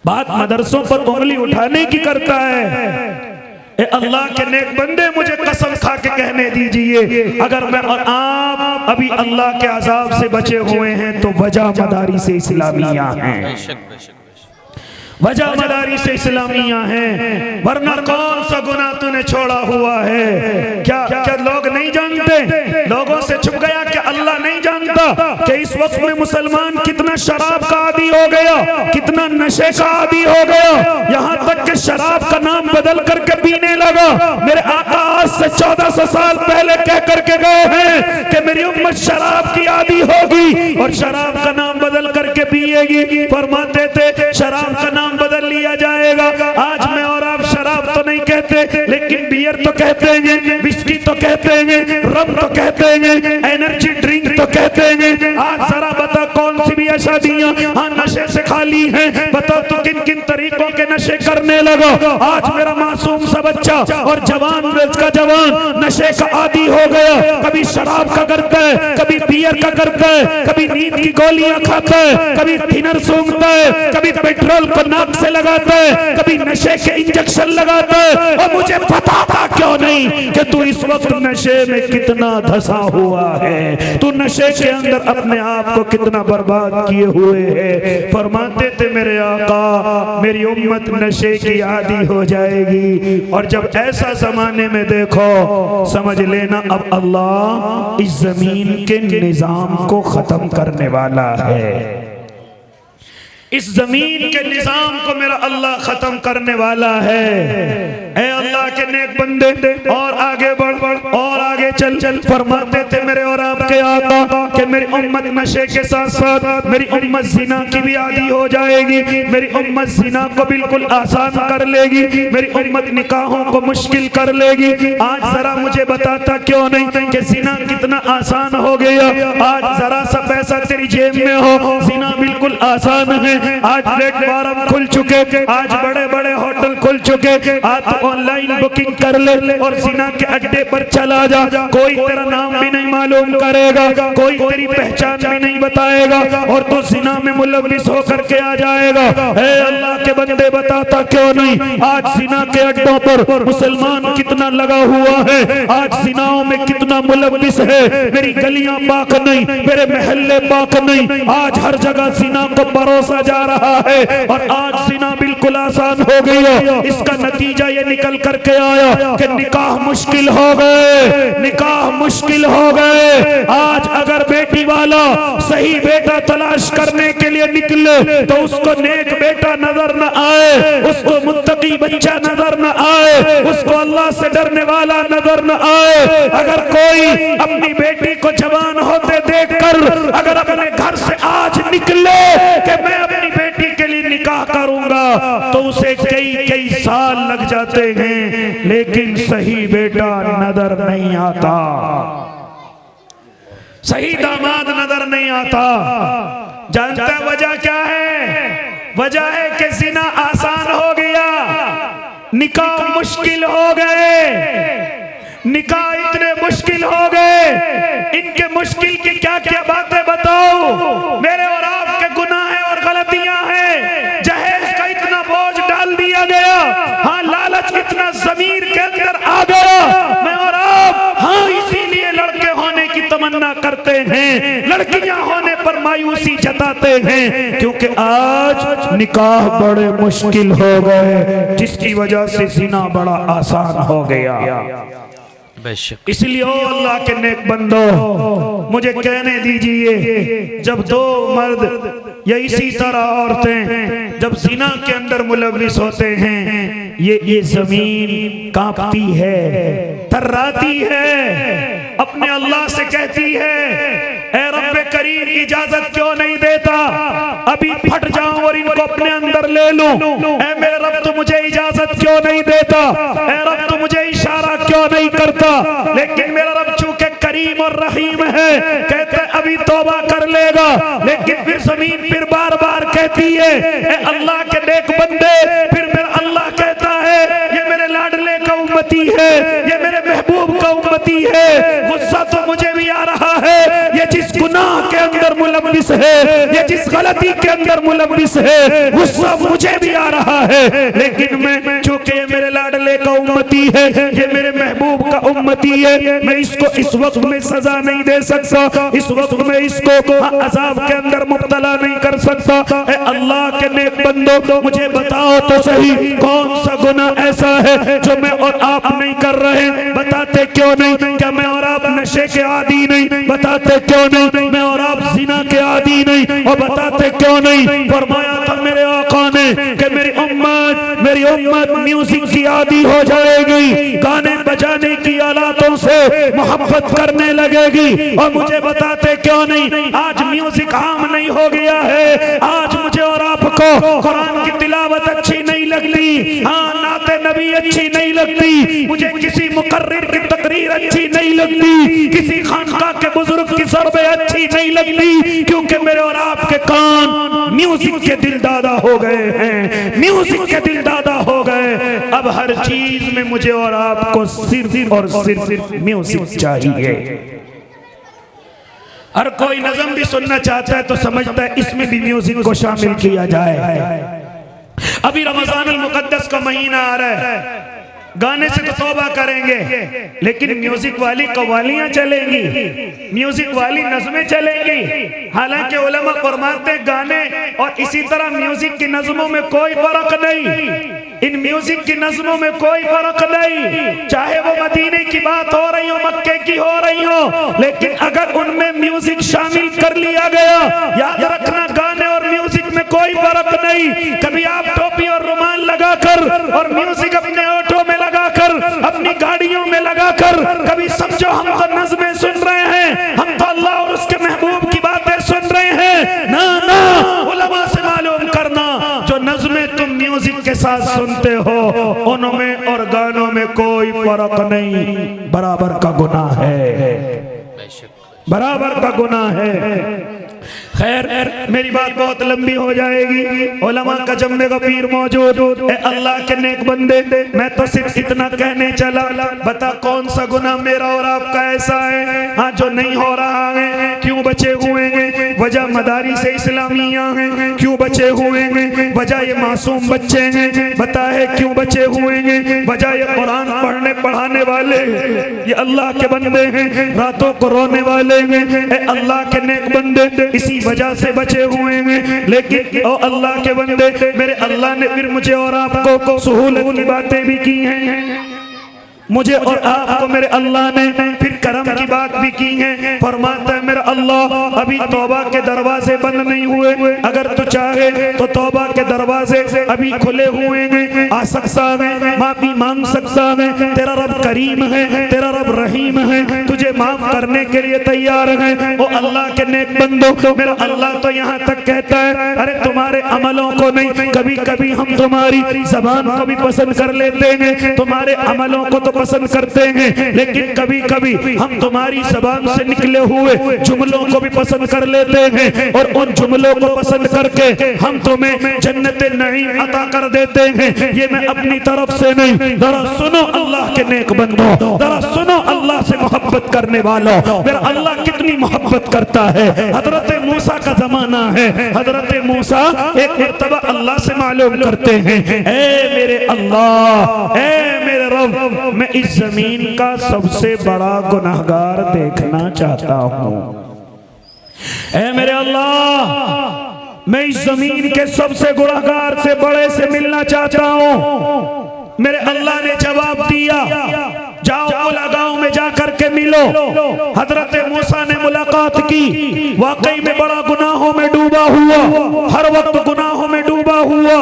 बात मदरसों पर उंगली उठाने की करता है। ए अल्लाह के नेक बंदे, मुझे कसम खा के कहने दीजिए, अगर मैं और आप अभी अल्लाह के अज़ाब से बचे हुए हैं तो वजह मदारिस इस्लामिया हैं, बेशक बेशक। वजह मदारिस इस्लामिया हैं, वरना कौन सा गुनाह तूने छोड़ा हुआ है? क्या क्या लोग नहीं जानते? लोगों से छुप गया कि अल्लाह नहीं जानता कि इस वक्त में मुसलमान कितना शराब का आदी हो गया, कितना नशे का आदी हो गया, यहाँ तक कि शराब का नाम बदल करके पीने लगा। मेरे आका आज से 1400 साल पहले कह करके गए हैं कि मेरी उम्मत शराब की आदी होगी और शराब का नाम बदल करके पिएगी। फरमाते थे शराब का नाम बदल लिया जाएगा। आज मैं और आप शराब तो नहीं कहते, लेकिन बियर तो कहते हैं, विस्की तो कहते हैं, रम तो कहते हैं, एनर्जी ड्रिंक तो कहते हैं। आज जरा बता कौन सी भी शादियां हाँ नशे से खाली हैं? बता तू किन किन तरीकों के नशे करने लगा। आज मेरा मासूम सा बच्चा और जवान का जवान नशे का आदी हो गया। कभी शराब का करता है, कभी बियर का करता है, कभी नींद की गोलियां खाता है, कभी थिनर सूंघता है, कभी पेट्रोल को नाक से लगाता है, कभी नशे के इंजेक्शन लगाता है। और मुझे बताता क्यों नहीं कि तू इस वक्त नशे में कितना धंसा हुआ है, तू नशे के अंदर अपने आप को कितना बर्बाद किए हुए है। फरमाते थे मेरे आका, मेरी उम्मत नशे की आदी हो जाएगी। और जब ऐसा जमाने में देखो, समझ लेना अब अल्लाह इस जमीन के निजाम को खत्म करने वाला है। इस जमीन के निजाम को मेरा अल्लाह खत्म करने वाला है। ऐ अल्लाह के नेक बंदे, और आगे बढ़ और आगे चल। फरमाते थे मेरे और आपके आका कि मेरी उम्मत नशे के साथ साथ मेरी उम्मत जिना की भी आदी हो जाएगी। मेरी उम्मत जिना को बिल्कुल आसान कर लेगी, मेरी उम्मत निकाहों को मुश्किल कर लेगी। आज जरा मुझे बताता क्यों नहीं कि जिना कितना आसान हो गया। आज जरा सा पैसा तेरी जेब में हो, जिना बिल्कुल आसान है। आज प्लेटफार्म खुल चुके, आज बड़े बड़े होटल खुल चुके। आज ऑनलाइन बुकिंग कर ले और जिना के अड्डे पर चला जा। कोई तेरा नाम भी नहीं मालूम करेगा, कोई तेरी पहचान भी नहीं बताएगा और तू जिना में मुलव्विस होकर के आ जाएगा। ऐ अल्लाह के बंदे बताता क्यों नहीं? आज जिना के अड्डों पर मुसलमान कितना लगा हुआ है, आज जिनाओं में कितना मुलव्विस है। मेरी गलियां पाक नहीं, मेरे महल्ले पाक नहीं, आज हर जगह जिना को परोसा जा रहा है और आज जिना बिल्कुल आसान हो गई है। इसका नतीजा ये निकल करके आया कि निकाह मुश्किल हो गए, निकाह मुश्किल हो गए। आज अगर बेटी वाला सही बेटा तलाश करने के लिए निकले तो उसको नेक बेटा नजर न आए, उसको मुत्तकी बच्चा नजर न आए, उसको अल्लाह से डरने वाला नजर न आए। अगर कोई अपनी बेटी को जवान होते देखकर अगर अपने घर से आज निकले कि मैं अपनी बेटी के लिए निकाह करूंगा तो उसे कई कई साल लग जाते हैं, लेकिन सही बेटा नजर नहीं आता, सही दामाद नजर नहीं आता। जानता है वजह क्या है? वजह है कि जिना आसान हो गया, निकाह मुश्किल हो गए, निकाह इतने मुश्किल हो गए। इनके मुश्किल की क्या क्या बातें बताओ? मेरे और आपके गुनाह और गलतियां हैं। जहेज का इतना बोझ डाल दिया गया, हाँ लालच इतना जमीर के अंदर आ गया। मैं और आप हाँ इसीलिए लड़के होने की तमन्ना करते हैं, लड़कियां होने पर मायूसी जताते हैं, क्योंकि आज निकाह बड़े मुश्किल हो गए, जिसकी वजह से जिना बड़ा आसान हो गया। इसलिए ओ अल्लाह के नेक बंदो, मुझे कहने दीजिए, जब दो मर्द या इसी तरह औरतें जब जिना के अंदर मुलव्विस होते हैं, ये जमीन कांपती है, थर्राती है, अपने अल्लाह से कहती है ऐ रब्बे करीम इजाजत क्यों नहीं देता, अभी फट जाऊं और इनको अपने अंदर ले लूं। ऐ मेरे रब तू मुझे इजाजत क्यों नहीं देता, ऐ रब तू मुझे इशारा क्यों नहीं करता। लेकिन मेरा रब चूंकि करीम और रहीम है, कहते अभी तौबा कर लेगा, लेकिन फिर जमीन फिर बार बार कहती है ऐ अल्लाह के नेक बंदे, फिर मेरा अल्लाह कहता है ये मेरे लाडले का उम्मती है, ये मेरे महबूब का उम्मती है। गुस्सा तो मुझे भी आ रहा है, ये जिस गुनाह के अंदर मुलव्विस है, ये जिस गलती के अंदर मुलव्विस है, गुस्सा मुझे भी आ रहा है, लेकिन मैं चूंकि ये मेरे लाडले का उम्मती है, ये मेरे महबूब का उम्मती है, मैं इसको इस वक्त में सजा नहीं दे सकता, इस वक्त में इसको अजाब के अंदर मुब्तला नहीं कर सकता। ऐ अल्लाह के नेक बंदो, मुझे बताओ तो सही, कौन सा गुनाह ऐसा है जो मैं और आप नहीं कर रहे? बताते क्यों नहीं? क्या मैं और आप नशे के आदी नहीं? बताते क्यों नहीं? मैं और आप जिना के आदी नहीं? और बताते क्यों नहीं? फरमाया था मेरे आका ने कि मेरी उम्मत म्यूजिक की आदी हो जाएगी, गाने बजाने की आलातों से मोहब्बत करने लगेगी। और मुझे बताते क्यों नहीं? आज म्यूजिक आम नहीं हो गया है, आज मुझे और आपको कुरान की तिलावत अच्छी नहीं लगती, हाँ नाते नबी अच्छी नहीं लगती, मुझे किसी मुकर्रिर की तकरीर अच्छी नहीं लगती, किसी खानका के बुजुर्ग की सरबे अच्छी नहीं लगती, क्योंकि मेरे और आपके कान म्यूजिक के दिल दादा हो गए हैं, म्यूजिक के दिल दादा हो गए। अब हर चीज में मुझे और आपको सिर्फ और सिर्फ म्यूजिक चाहिए। हर कोई नज़म भी सुनना चाहता है तो समझता है इसमें भी म्यूजिक को शामिल किया जाए। अभी रमजान अल मुक़द्दस का महीना आ रहा है, गाने से तो तौबा करेंगे, लेकिन म्यूजिक वाली कव्वालियां चलेंगी, म्यूजिक वाली नज़में चलेंगी। हालांकि उलमा फरमाते गाने और इसी तरह म्यूजिक की नज़मों में कोई फर्क नहीं, इन म्यूजिक की नज़मों में कोई फर्क नहीं, चाहे वो मदीने की बात हो रही हो, मक्के की हो रही हो, लेकिन अगर उनमें म्यूजिक शामिल कर लिया गया, याद रखना गाने और म्यूजिक में कोई फर्क नहीं। कभी आप टोपी और रुमाल लगाकर और म्यूजिक अपने ऑटो में लगाकर, अपनी गाड़ियों में लगाकर, कभी समझो हम तो नज़में सुन रहे हैं, हम तो अल्लाह और उसके महबूब की बातें सुन रहे हैं। ना ना, उलमा से मालूम करना, जो नज़में तुम म्यूजिक के साथ सुनते हो उनमें और गानों में कोई फर्क नहीं, बराबर का गुनाह है, बराबर का गुनाह है। खैर मेरी बात बहुत लंबी हो जाएगी, उलमा का जम्मे गफीर मौजूद। ए अल्लाह के नेक बंदे, मैं तो सिर्फ इतना कहने चला, बता कौन सा गुनाह मेरा और आपका ऐसा है हाँ जो नहीं हो रहा है? क्यों बचे हुए हैं? वजह मदारिस इस्लामिया हैं, क्यों बचे हुए हैं? वजह ये मासूम बच्चे हैं, बता है क्यों बचे हुए हैं? वजह ये कुरान पढ़ने पढ़ाने वाले, ये अल्लाह के बंदे हैं, रातों को रोने वाले हैं। ए अल्लाह के नेक बंदे, इसी वजह से बचे हुए हैं। लेकिन ओ अल्लाह के बंदे, मेरे अल्लाह ने फिर मुझे और आपको सहूलत की बातें भी की हैं, मुझे और आपको मेरे अल्लाह ने फिर करम की बात भी की है। फरमाता है मेरा अल्लाह, अभी तौबा के दरवाजे बंद नहीं हुए, अगर तू चाहे तो तौबा के दरवाजे अभी खुले हुए हैं, आ सकता है, माफी मांग सकता है। तेरा रब करीम है, तेरा रब रहीम है, तुझे माफ करने के लिए तैयार है। ओ अल्लाह के नेक बंदो, मेरा अल्लाह तो यहाँ तक कहता है, अरे तुम्हारे अमलों को नहीं, कभी कभी हम तुम्हारी जबान को भी पसंद कर लेते हैं, तुम्हारे अमलों को तो पसंद करते हैं, लेकिन कभी कभी हम तुम्हारी जबान से निकले हुए जुमलों को भी पसंद कर लेते हैं, और उन जुमलों को पसंद करके हम तुम्हें जन्नत नईम अता कर देते हैं। ये मैं अपनी तरफ से नहीं, जरा सुनो अल्लाह के नेक बंदो, जरा सुनो अल्लाह से मोहब्बत करने वालों, मेरा अल्लाह कितनी मोहब्बत करता है। हजरत मूसा का जमाना है, हजरत मूसा एक मर्तबा अल्लाह से मालूम करते हैं, ए मेरे अल्लाह, ए मेरे रब, मैं इस जमीन का सबसे बड़ा गुनाहगार देखना चाहता हूँ। ऐ मेरे अल्लाह, मैं इस जमीन के सबसे गुनाहगार से बड़े से मिलना चाहता हूँ। मेरे अल्लाह ने जवाब दिया, जाओ ओला गांव में जाकर के मिलो। हजरत मूसा ने मुलाकात की, वाकई में बड़ा गुनाहों में डूबा हुआ, हर वक्त गुनाहों में डूबा हुआ,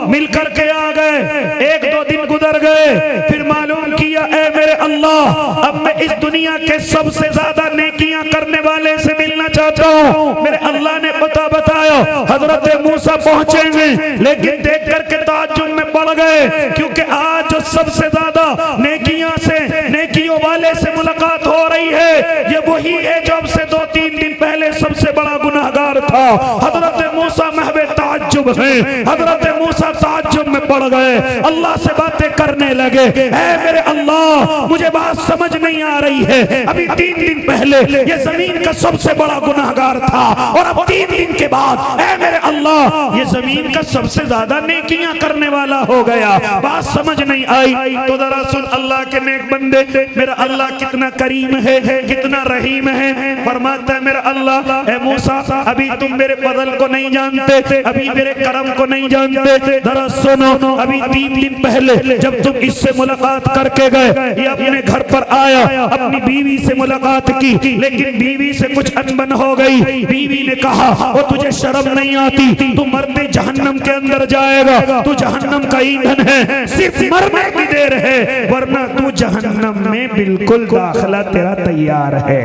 मिल करके आ गए। एक दो दिन गुजर गए, फिर मालूम किया, ऐ मेरे अल्लाह, अब मैं इस दुनिया के सबसे ज्यादा नेकियां करने वाले से मिलना चाहता हूँ। मेरे अल्लाह ने बताया, हजरत मूसा पहुंचेंगे, लेकिन देख करके ताज्जुब में पड़ गए, क्योंकि आज जो सबसे ज्यादा नेकियां से, नेकियों वाले से मुलाकात हो रही है, ये वही है जो अब से 2-3 दिन पहले सबसे बड़ा गुनाहगार था। हजरत मूसा महवे ताज्जुब है, हजरत मूसा ताज्जुब में पड़ गए, अल्लाह से बातें करने लगे, ऐ मेरे अल्लाह, मुझे बात समझ नहीं आ रही है, अभी 3 दिन पहले ये जमीन का सबसे बड़ा गुनाहगार था, और अब 3 दिन के बाद ऐ मेरे अल्लाह, ये जमीन का सबसे ज्यादा नेकियां करने वाला हो गया। बात समझ नहीं आई तो जरा सुन अल्लाह के नेक बंदे, मेरा अल्लाह कितना करीम है, कितना रहीम है। फरमाता है मेरा अल्लाह, ऐ मूसा, अभी तुम मेरे फजल को नहीं जानते, अभी मेरे करम को नहीं जानते, जरा सुनो, अभी 3 दिन पहले जब तुम इससे मुलाकात करके गए, ये अपने घर पर आया, अपनी बीवी से मुलाकात की, लेकिन बीवी से कुछ अनबन हो गई। बीवी ने कहा, वो तुझे शर्म नहीं आती, तू मरते जहन्नम के अंदर जाएगा, तू जहन्नम का ईंधन है, सिर्फ मरने की देर है, वरना तू जहन्नम में बिल्कुल दाखिला तेरा तैयार है।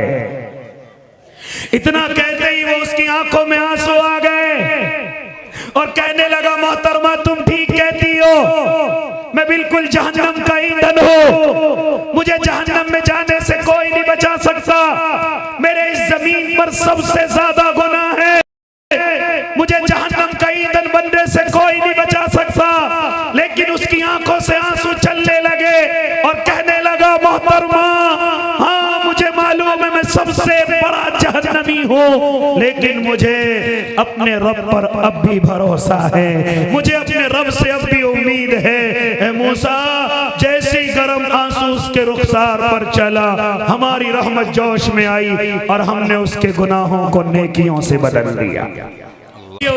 इतना कहते ही वो उसकी आंखों में आंसू आ गए और कहने लगा, मोहतरमा तुम ठीक कहती हो, मैं बिल्कुल जहन्नम का ईंधन हूँ, मुझे जहन्नम में जाने से कोई नहीं बचा सकता, मेरे इस जमीन पर सबसे ज्यादा गुनाह है, मुझे जहन्नम का ईंधन बनने से कोई नहीं बचा सकता। लेकिन उसकी आंखों से आंसू चलने लगे और कहने लगा, मोहतरमा, हाँ मुझे मालूम है मैं सबसे बड़ा जहन्नमी हूँ, लेकिन मुझे अपने रब पर अब भी भरोसा है, मुझे अपने रब से अब भी उम्मीद है। ऐ मूसा, जैसे ही गर्म आंसू उसके रुखसार पर चला, हमारी रहमत जोश में आई और हमने उसके गुनाहों को नेकियों से बदल दिया।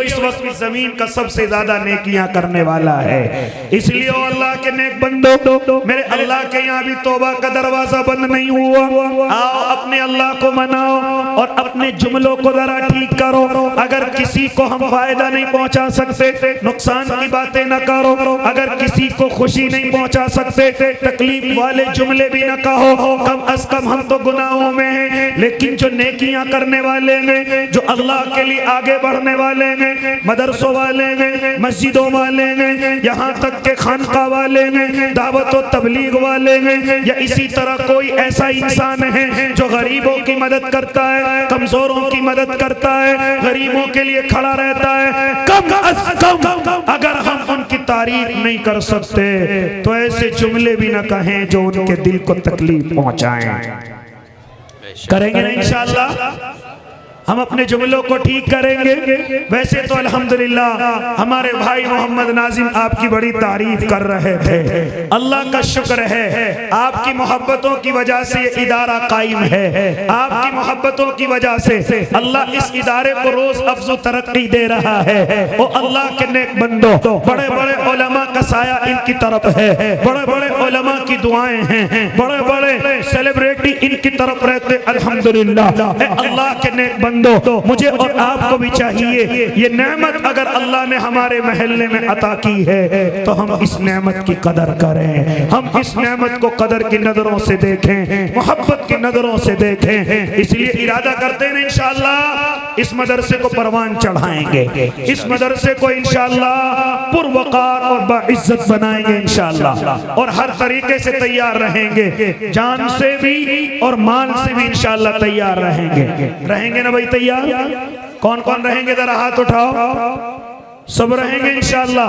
इस वक्त इस जमीन का सबसे ज्यादा नेकियां करने वाला है, इसलिए अल्लाह के नेक बंदो, मेरे अल्लाह के यहाँ भी तौबा का दरवाजा बंद नहीं हुआ। आओ अपने अल्लाह को मनाओ और अपने जुमलों को जरा ठीक करो। अगर किसी को हम फायदा नहीं पहुंचा सकते, नुकसान की बातें न करो, अगर किसी को खुशी नहीं पहुंचा सकते, तकलीफ वाले जुमले भी न कहो, कम अज कम हम तो गुनाहों में हैं। लेकिन जो नेकियां करने वाले हैं, जो अल्लाह के लिए आगे बढ़ने वाले हैं, मदरसों वाले हैं, मस्जिदों वाले हैं, यहाँ तक के खानका वाले हैं, दावत व तबलीग वाले हैं, या इसी तरह कोई ऐसा इंसान है जो गरीबों की मदद करता है, कमजोरों की मदद करता है, गरीबों के लिए खड़ा रहता है, कम अज कम अगर हम उनकी तारीफ नहीं कर सकते तो ऐसे जुमले भी न कहें जो उनके दिल को तकलीफ पहुंचाएं। करेंगे ना इंशाअल्लाह, हम अपने जुमलों को ठीक करेंगे। वैसे तो अल्हम्दुलिल्लाह हमारे भाई मोहम्मद नाजिम आपकी बड़ी तारीफ कर रहे थे। अल्लाह का शुक्र है, आपकी मोहब्बतों की वजह से ये इदारा कायम है, आपकी मोहब्बतों की वजह से अल्लाह इस इदारे को रोज अफजो तरक्की दे रहा है। ओ अल्लाह के नेक बंदो, बड़े बड़े उलमा का साया इनकी तरफ है, बड़े बड़े उलमा की दुआएं हैं, बड़े बड़े सेलिब्रिटी इनकी तरफ रहते। अल्हम्दुलिल्लाह अल्लाह के नेक बंदो, मुझे और आपको भी चाहिए, ये नेमत अगर अल्लाह ने हमारे महल्ले में अता की है तो हम इस नेमत की कदर करें, हम इस नेमत को कदर की नजरों से देखें, मोहब्बत की नजरों से देखें। इसलिए इरादा करते हैं इंशाअल्लाह इस मदरसे को परवान चढ़ाएंगे, इस मदरसे को इंशाअल्लाह पुरवकार और बाइज्जत बनाएंगे इंशाअल्लाह, और हर तरीके से तैयार रहेंगे, जान से भी और माल से भी इंशाअल्लाह तैयार रहेंगे ना भाई? तैयार कौन कौन रहेंगे? जरा हाथ उठाओ। सब रहेंगे इंशाअल्लाह।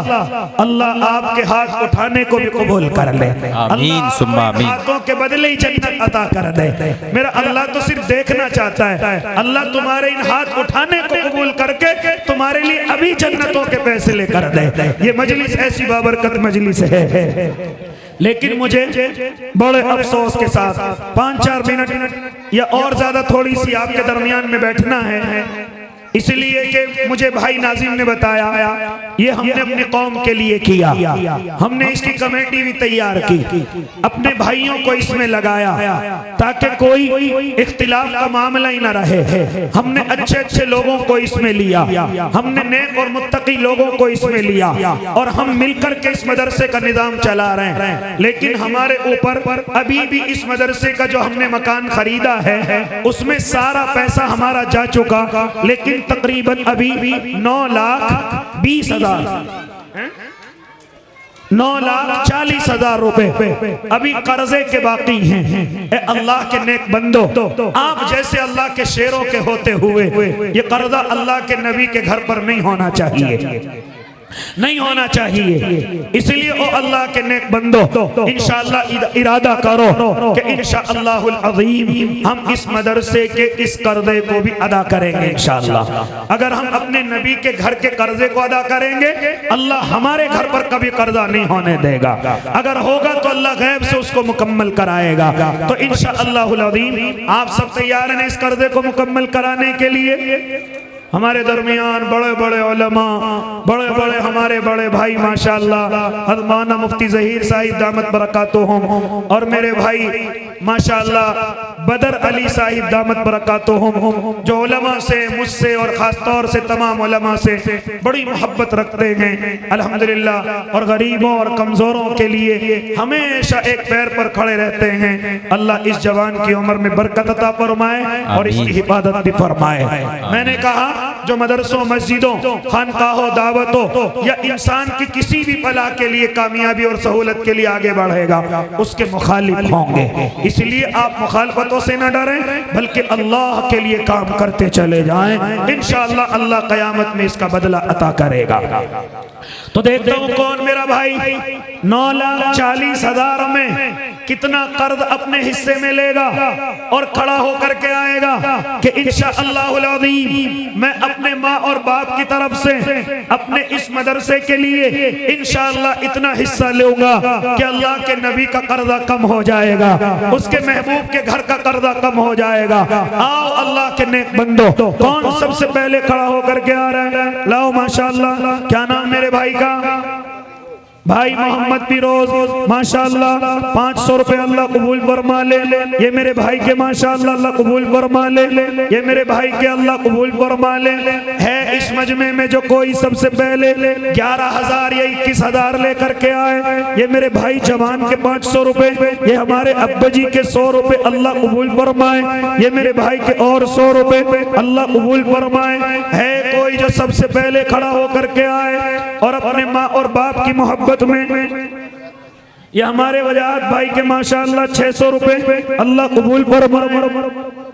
अल्लाह आपके हाथ उठाने को भी कबूल कर ले, आमीन सुम्मा आमीन। हाथों के बदले ही जन्नत अता कर दे। मेरा अल्लाह तो सिर्फ देखना चाहता है, अल्लाह तुम्हारे इन हाथ उठाने को कबूल करके तुम्हारे लिए अभी जन्नतों के पैसे लेकर दे। ये मजलिस ऐसी बाबरकत मजलिस है, लेकिन मुझे बड़े अफसोस के साथ 5-4 मिनट या और ज्यादा थोड़ी सी आपके दरमियान में बैठना है, इसलिए कि मुझे भाई नाजिम ने बताया ये हमने अपनी कौम के लिए किया, हमने इसकी कमेटी भी तैयार की, अपने भाइयों को इसमें लगाया ताकि कोई इख्तिलाफ का मामला ही ना रहे। हमने अच्छे अच्छे लोगों को इसमें लिया, हमने नेक और मुत्तकी लोगों को इसमें लिया, और हम मिलकर के इस मदरसे का निजाम चला रहे हैं। लेकिन हमारे ऊपर अभी भी इस मदरसे का जो हमने मकान खरीदा है उसमें सारा पैसा हमारा जा चुका, लेकिन तकरीबन अभी 9,20,000 9,40,000 रुपए अभी कर्जे के बाकी हैं। अल्लाह के नेक बंदो, आप जैसे अल्लाह के शेरों के होते हुए ये कर्जा अल्लाह के नबी के घर पर नहीं होना चाहिए, नहीं होना चाहिए। इसलिए ओ अल्लाह के नेक बंदो, इंशाअल्लाह इरादा करो कि इंशाअल्लाहुल अज़ीम हम इस मदरसे के इस कर्जे को भी अदा करेंगे इंशाअल्लाह। अगर हम अपने नबी के घर के कर्जे को अदा करेंगे, अल्लाह हमारे घर पर कभी कर्जा नहीं होने देगा। अगर होगा तो अल्लाह गैब से उसको मुकम्मल कराएगा। तो इंशाअल्लाहुल अज़ीम आप सब तैयार हैं इस कर्जे को मुकम्मल कराने के लिए? हमारे दरमियान बड़े बड़े उलमा, बड़े बड़े हमारे बड़े भाई माशाअल्लाह, हज़रत मुफ्ती ज़हीर साहिब दामत बरकातुहुम, और मेरे भाई माशाअल्लाह बदर अली साहिब दामत बरकातुहुम, जो उलमा से, मुझसे और ख़ास तौर से तमाम उलमा से बड़ी मोहब्बत रखते हैं अल्हम्दुलिल्लाह, और गरीबों और कमज़ोरों के लिए हमेशा एक पैर पर खड़े रहते हैं। अल्लाह इस जवान की उम्र में बरकत अता फरमाए और इसकी हिफाजत भी फरमाए। मैंने कहा जो मदरसों, मस्जिदों, खानकाहों, दावतों या इंसान की किसी भी फलाह के लिए, कामयाबी और सहूलत के लिए आगे बढ़ेगा, उसके मुखालिफ होंगे। इसलिए आप मुखालफतों से न डरें, बल्कि अल्लाह के लिए काम करते चले जाएं। इंशाअल्लाह अल्लाह क़यामत में इसका बदला अता करेगा। तो देखता हूँ कौन मेरा भाई 9,40,000 में कितना कर्ज अपने हिस्से में लेगा और खड़ा होकर के आएगा कि इंशाअल्लाहुल अज़ीम मैं अपने माँ और बाप की तरफ से अपने इस मदरसे के लिए इंशाअल्लाह इतना हिस्सा लूंगा कि अल्लाह के नबी का कर्जा कम हो जाएगा, उसके महबूब के घर का कर्जा कम हो जाएगा। आओ अल्लाह के नेक बंदो, कौन सबसे पहले खड़ा होकर के आ रहा है? लाओ माशाअल्लाह। क्या नाम मेरे भाई का? भाई मोहम्मद फिरोज माशाअल्लाह 500 रुपए अल्लाह कबूल फरमा ले। ये मेरे भाई के माशाअल्लाह अल्लाह कबूल फरमा ले। ये मेरे भाई के अल्लाह कबूल फरमा ले। है इस मजमे में जो कोई सबसे पहले 11,000 या 21,000 लेकर के आए, ये मेरे भाई जवान के 500 रुपए, ये हमारे अब्बा जी के 100 रुपए अल्लाह कबूल फरमाए, ये मेरे भाई के और 100 रुपए अल्लाह कबूल फरमाए। है कोई जो सबसे पहले खड़ा होकर के आए और अपने माँ और बाप की मोहब्बत में, ये हमारे वजाहत भाई के माशाअल्लाह 600 रुपए अल्लाह कबूल फरमाए।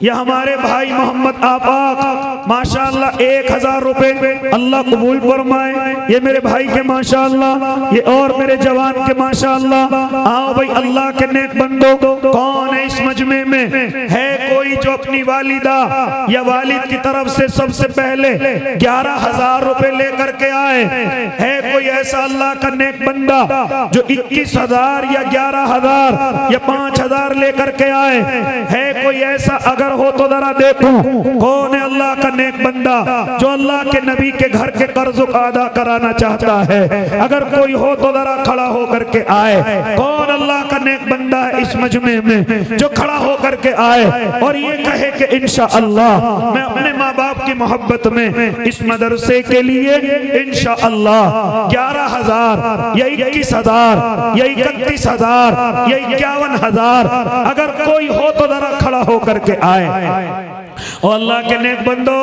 ये हमारे भाई मोहम्मद आफाक माशाअल्लाह 1,000 रुपए अल्लाह कबूल फरमाए। ये मेरे भाई के माशाअल्लाह, ये और मेरे जवान के माशाअल्लाह। आओ भाई अल्लाह के नेक बंदो, कौन है इस मजमे में है कोई जो अपनी वालिदा या वालिद की तरफ से सबसे पहले 11,000 रुपए लेकर के आए? है कोई ऐसा अल्लाह का नेक बंदा जो 21,000 या 11,000 या 5,000 लेकर के आए? है कोई ऐसा? अगर हो तो जरा देखो कौन है अल्लाह का नेक बंदा जो अल्लाह के नबी के घर के कर्ज को अदा कराना चाहता है? अगर कोई हो तो जरा खड़ा होकर के आए। कौन अल्लाह का नेक बंदा है इस मजमे में जो खड़ा होकर के आए और ये कहे कि इंशाअल्लाह मैं अपने माँ बाप की मोहब्बत में इस मदरसे के लिए इंशाअल्लाह 11,000 या 21,000 या 31,000 या 51,000 अगर कोई हो तो जरा खड़ा होकर के आए। और अल्लाह के नेक बंदो,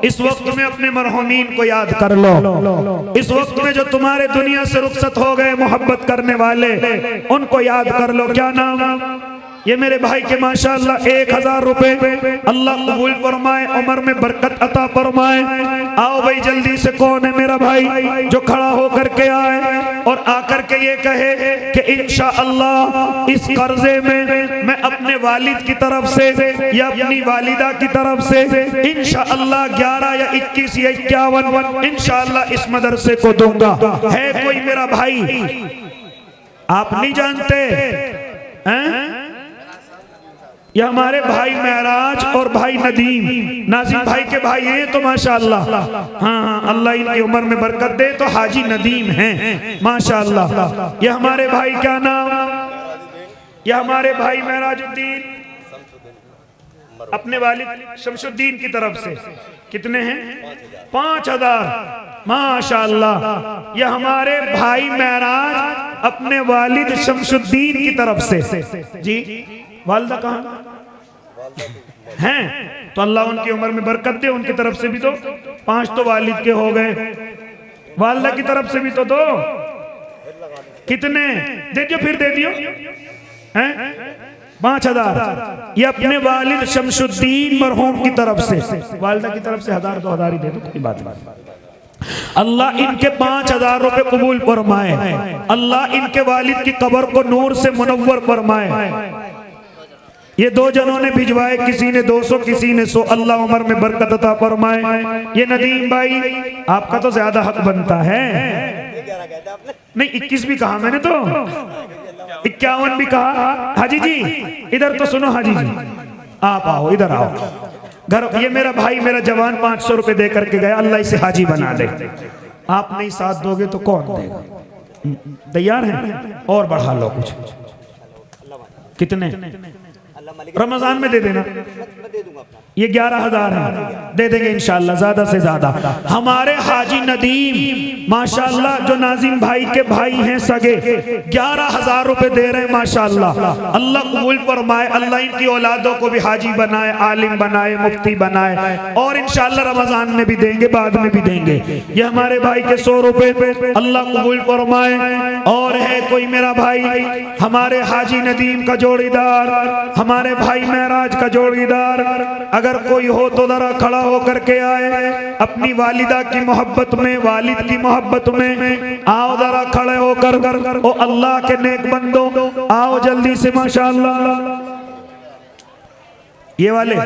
इस वक्त में अपने मरहूमीन को याद कर लो। इस वक्त में जो तुम्हारे दुनिया से रुखसत हो गए मोहब्बत करने वाले, उनको याद कर लो। क्या नाम? ये मेरे भाई के माशाअल्लाह 1,000 रुपए अल्लाह कबूल फरमाए, उम्र में बरकत अता फरमाए। आओ भाई जल्दी से, कौन है मेरा भाई जो खड़ा होकर के आए और आकर के ये कहे कि इंशाअल्लाह इस कर्जे में मैं अपने वालिद की तरफ से या अपनी वालिदा की तरफ से इंशाअल्लाह 11 या 21 या 51 इंशाअल्लाह इस मदरसे को दूंगा। है कोई मेरा भाई? आप नहीं जानते हैं? ये हमारे भाई महराज और भाई नदीम, नाजिम भाई के भाई हैं तो माशाअल्लाह। हाँ, अल्लाह इनकी उम्र में बरकत दे। तो हाजी नदीम हैं माशाअल्लाह। ये हमारे भाई, क्या नाम? ये हमारे भाई महराजुद्दीन अपने वालिद शमशुद्दीन की तरफ से कितने हैं? 5,000 माशाअल्लाह। ये हमारे भाई महराज अपने वालिद शमशुद्दीन की तरफ से जी। वालिदा कहाँ हैं? तो अल्लाह उनकी उम्र में बरकत दे। उनकी तरफ से भी तो 5 तो वालिद के हो गए, वालिदा की तरफ से भी तो 2। कितने दे दियो? फिर दे दियो हैं? 5,000। ये अपने वालिद शमशुद्दीन मरहूम की तरफ से, वालिदा की तरफ से 1,000 2,000 ही दे दो, कोई बात नहीं। अल्लाह इनके 5,000 रुपए कबूल फरमाए। अल्लाह इनके वालिद की कब्र को नूर से मुनव्वर फरमाए। ये 2 जनों ने भिजवाए, किसी ने 200 किसी ने 100। अल्लाह उम्र में बरकत अता फरमाए। ये नदीम भाई, आपका तो ज्यादा हक बनता है। नहीं, 21 भी कहा मैंने, तो 51 भी कहा। हाजी जी इधर तो सुनो, हाजी जी आप आओ, इधर आओ घर। ये मेरा भाई, मेरा जवान 500 रुपए दे करके गया, अल्लाह इसे हाजी बना दे। आप नहीं साथ दोगे तो कौन देगा? तैयार हैं? और बढ़ा लो कुछ। कितने? रमजान में दे देना। ये 11,000 है, दे देंगे इंशाअल्लाह ज्यादा से ज्यादा। हमारे हाजी नदीम माशाअल्लाह जो नाजिम भाई के भाई हैं सगे, 11,000 रुपए दे रहे हैं माशाअल्लाह। अल्लाह कबूल फरमाए। अल्लाह इनकी औलादों को भी हाजी बनाए, आलिम बनाए, मुफ्ती बनाए। और इंशाअल्लाह रमजान में भी देंगे, बाद में भी देंगे। ये हमारे भाई के 100 रुपए अल्लाह कबूल फरमाए। और है कोई मेरा भाई हमारे हाजी नदीम का जोड़ीदार, हमारे भाई महराज का जोड़ीदार? अगर कोई हो तो जरा खड़ा होकर के आए। अपनी वालिदा की मोहब्बत में, वालिद की मोहब्बत में आओ, जरा खड़े होकर। ओ अल्लाह के नेक बंदो, आओ जल्दी से माशाअल्लाह। ये वाले,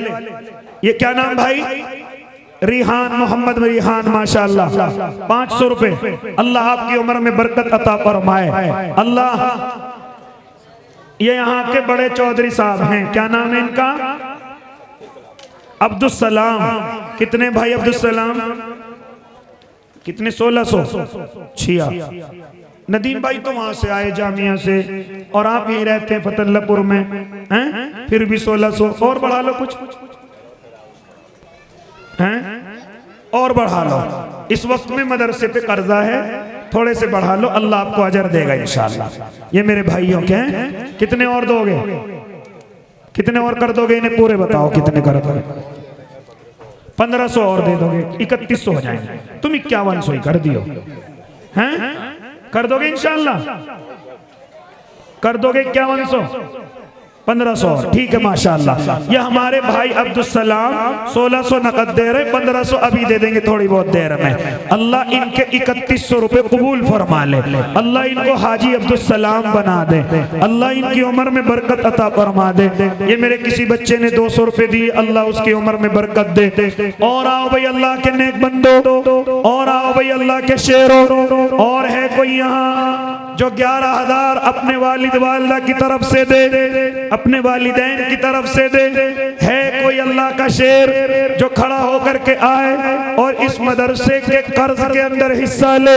ये क्या नाम भाई? रिहान, मोहम्मद रिहान माशाअल्लाह। 500 रुपए। अल्लाह आपकी उम्र में बरकत अता फरमाए। अल्लाह, ये यहाँ के बड़े चौधरी साहब हैं, क्या नाम है इनका? अब्दुल सलाम। कितने भाई अब्दुल सलाम? कितने? 1606। नदीम भाई तो वहां से आए जामिया से, और आप यहीं रहते हैं फतेहपुर में हैं, फिर भी 1600। और बढ़ा लो कुछ हैं? और बढ़ा लो। इस वक्त में मदरसे पे कर्जा है, थोड़े से बढ़ा लो, अल्लाह आपको अजर देगा इंशाअल्लाह। ये मेरे भाइयों के हैं। कितने और दोगे? कितने और कर दोगे? इन्हें पूरे बताओ कितने कर दोगे? 1500 और दे दोगे, 3100 हो जाएंगे। तुम 5100 ही कर दियो, हैं? कर दोगे इंशाअल्लाह? कर दोगे 5100? 1500, ठीक है माशाअल्लाह। ये हमारे भाई अब्दुल सलाम 1600 नकद दे रहे, 1500 अभी दे देंगे थोड़ी बहुत देर में। अल्लाह इनके 3100 रुपए कबूल फरमा ले। अल्लाह इनको हाजी अब्दुल सलाम बना दे। अल्लाह इनकी उम्र में बरकत अता फरमा दे। ये मेरे किसी बच्चे ने 200 रुपए दिए, अल्लाह उसकी उम्र में बरकत दे। और आओ भाई अल्लाह के नेक बंदो, और आओ भाई अल्लाह के शेरों। और है कोई यहाँ जो 11,000 अपने वालिद वालिदा की तरफ से दे, अपने वालिदैन की तरफ से दे? है कोई अल्लाह का शेर जो खड़ा होकर के आए और इस मदरसे के कर्ज के अंदर हिस्सा ले?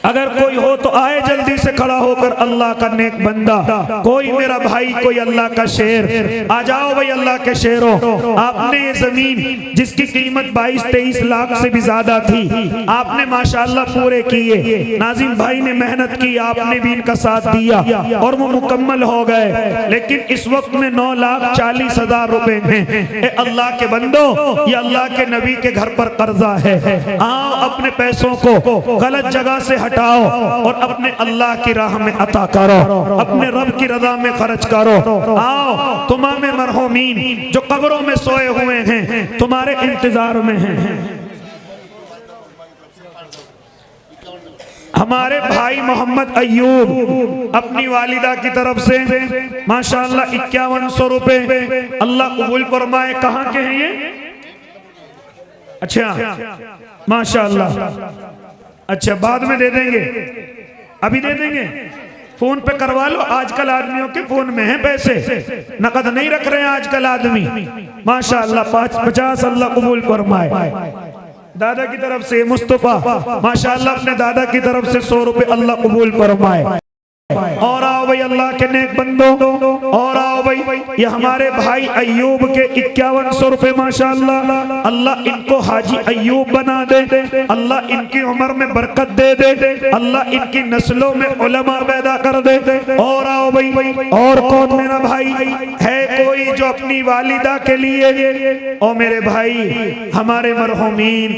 अगर कोई हो तो आए जल्दी से खड़ा होकर, अल्लाह का नेक बंदा, कोई मेरा भाई, कोई अल्लाह का शेर, आ जाओ भाई अल्लाह के शेरों। आपने ये जमीन जिसकी कीमत 22-23 लाख से भी ज्यादा थी, आपने माशाअल्लाह पूरे किए। नाजिम भाई ने मेहनत की, आपने भी इनका साथ दिया और वो मुकम्मल हो गए। लेकिन इस वक्त में 9,40,000 रुपए हैं। अल्लाह के बंदो, ये अल्लाह के नबी के घर पर कर्जा है। आओ अपने पैसों को गलत जगह से हटाओ और अपने अल्लाह की राह में अता करो, अपने रब की रजा में खर्च करो। आओ तुमाम मरहूमीन जो कब्रों में सोए हुए हैं, तुम्हारे इंतजार में हैं। हमारे भाई मोहम्मद अय्यूब अपनी वालिदा की तरफ से माशाअल्लाह 5100 रुपए, अल्लाह कबूल फरमाए। कहाँ के हैं ये? अच्छा माशाअल्लाह, अच्छा बाद में दे देंगे, अभी दे देंगे? फोन पे करवा लो, आजकल आदमियों के फोन में है पैसे, नकद नहीं रख रहे हैं आजकल आदमी। माशाअल्लाह 50 अल्लाह कबूल फरमाए। दादा की तरफ से मुस्तफा माशाअल्लाह अपने दादा की तरफ से 100 रुपए अल्लाह कबूल फरमाए। और आओ भाई अल्लाह के नेक बंदो, और आओ भाई ये हमारे भाई अय्यूब के 5100 रुपए माशाअल्लाह, अल्लाह इनको हाजी अय्यूब बना दे, अल्लाह इनकी उम्र में बरकत दे दे, अल्लाह इनकी नस्लों में उलमा पैदा कर दे। और आओ भाई, और कौन मेरा भाई है कोई जो अपनी वालिदा के लिए? ओ मेरे भाई, हमारे मरहूमीन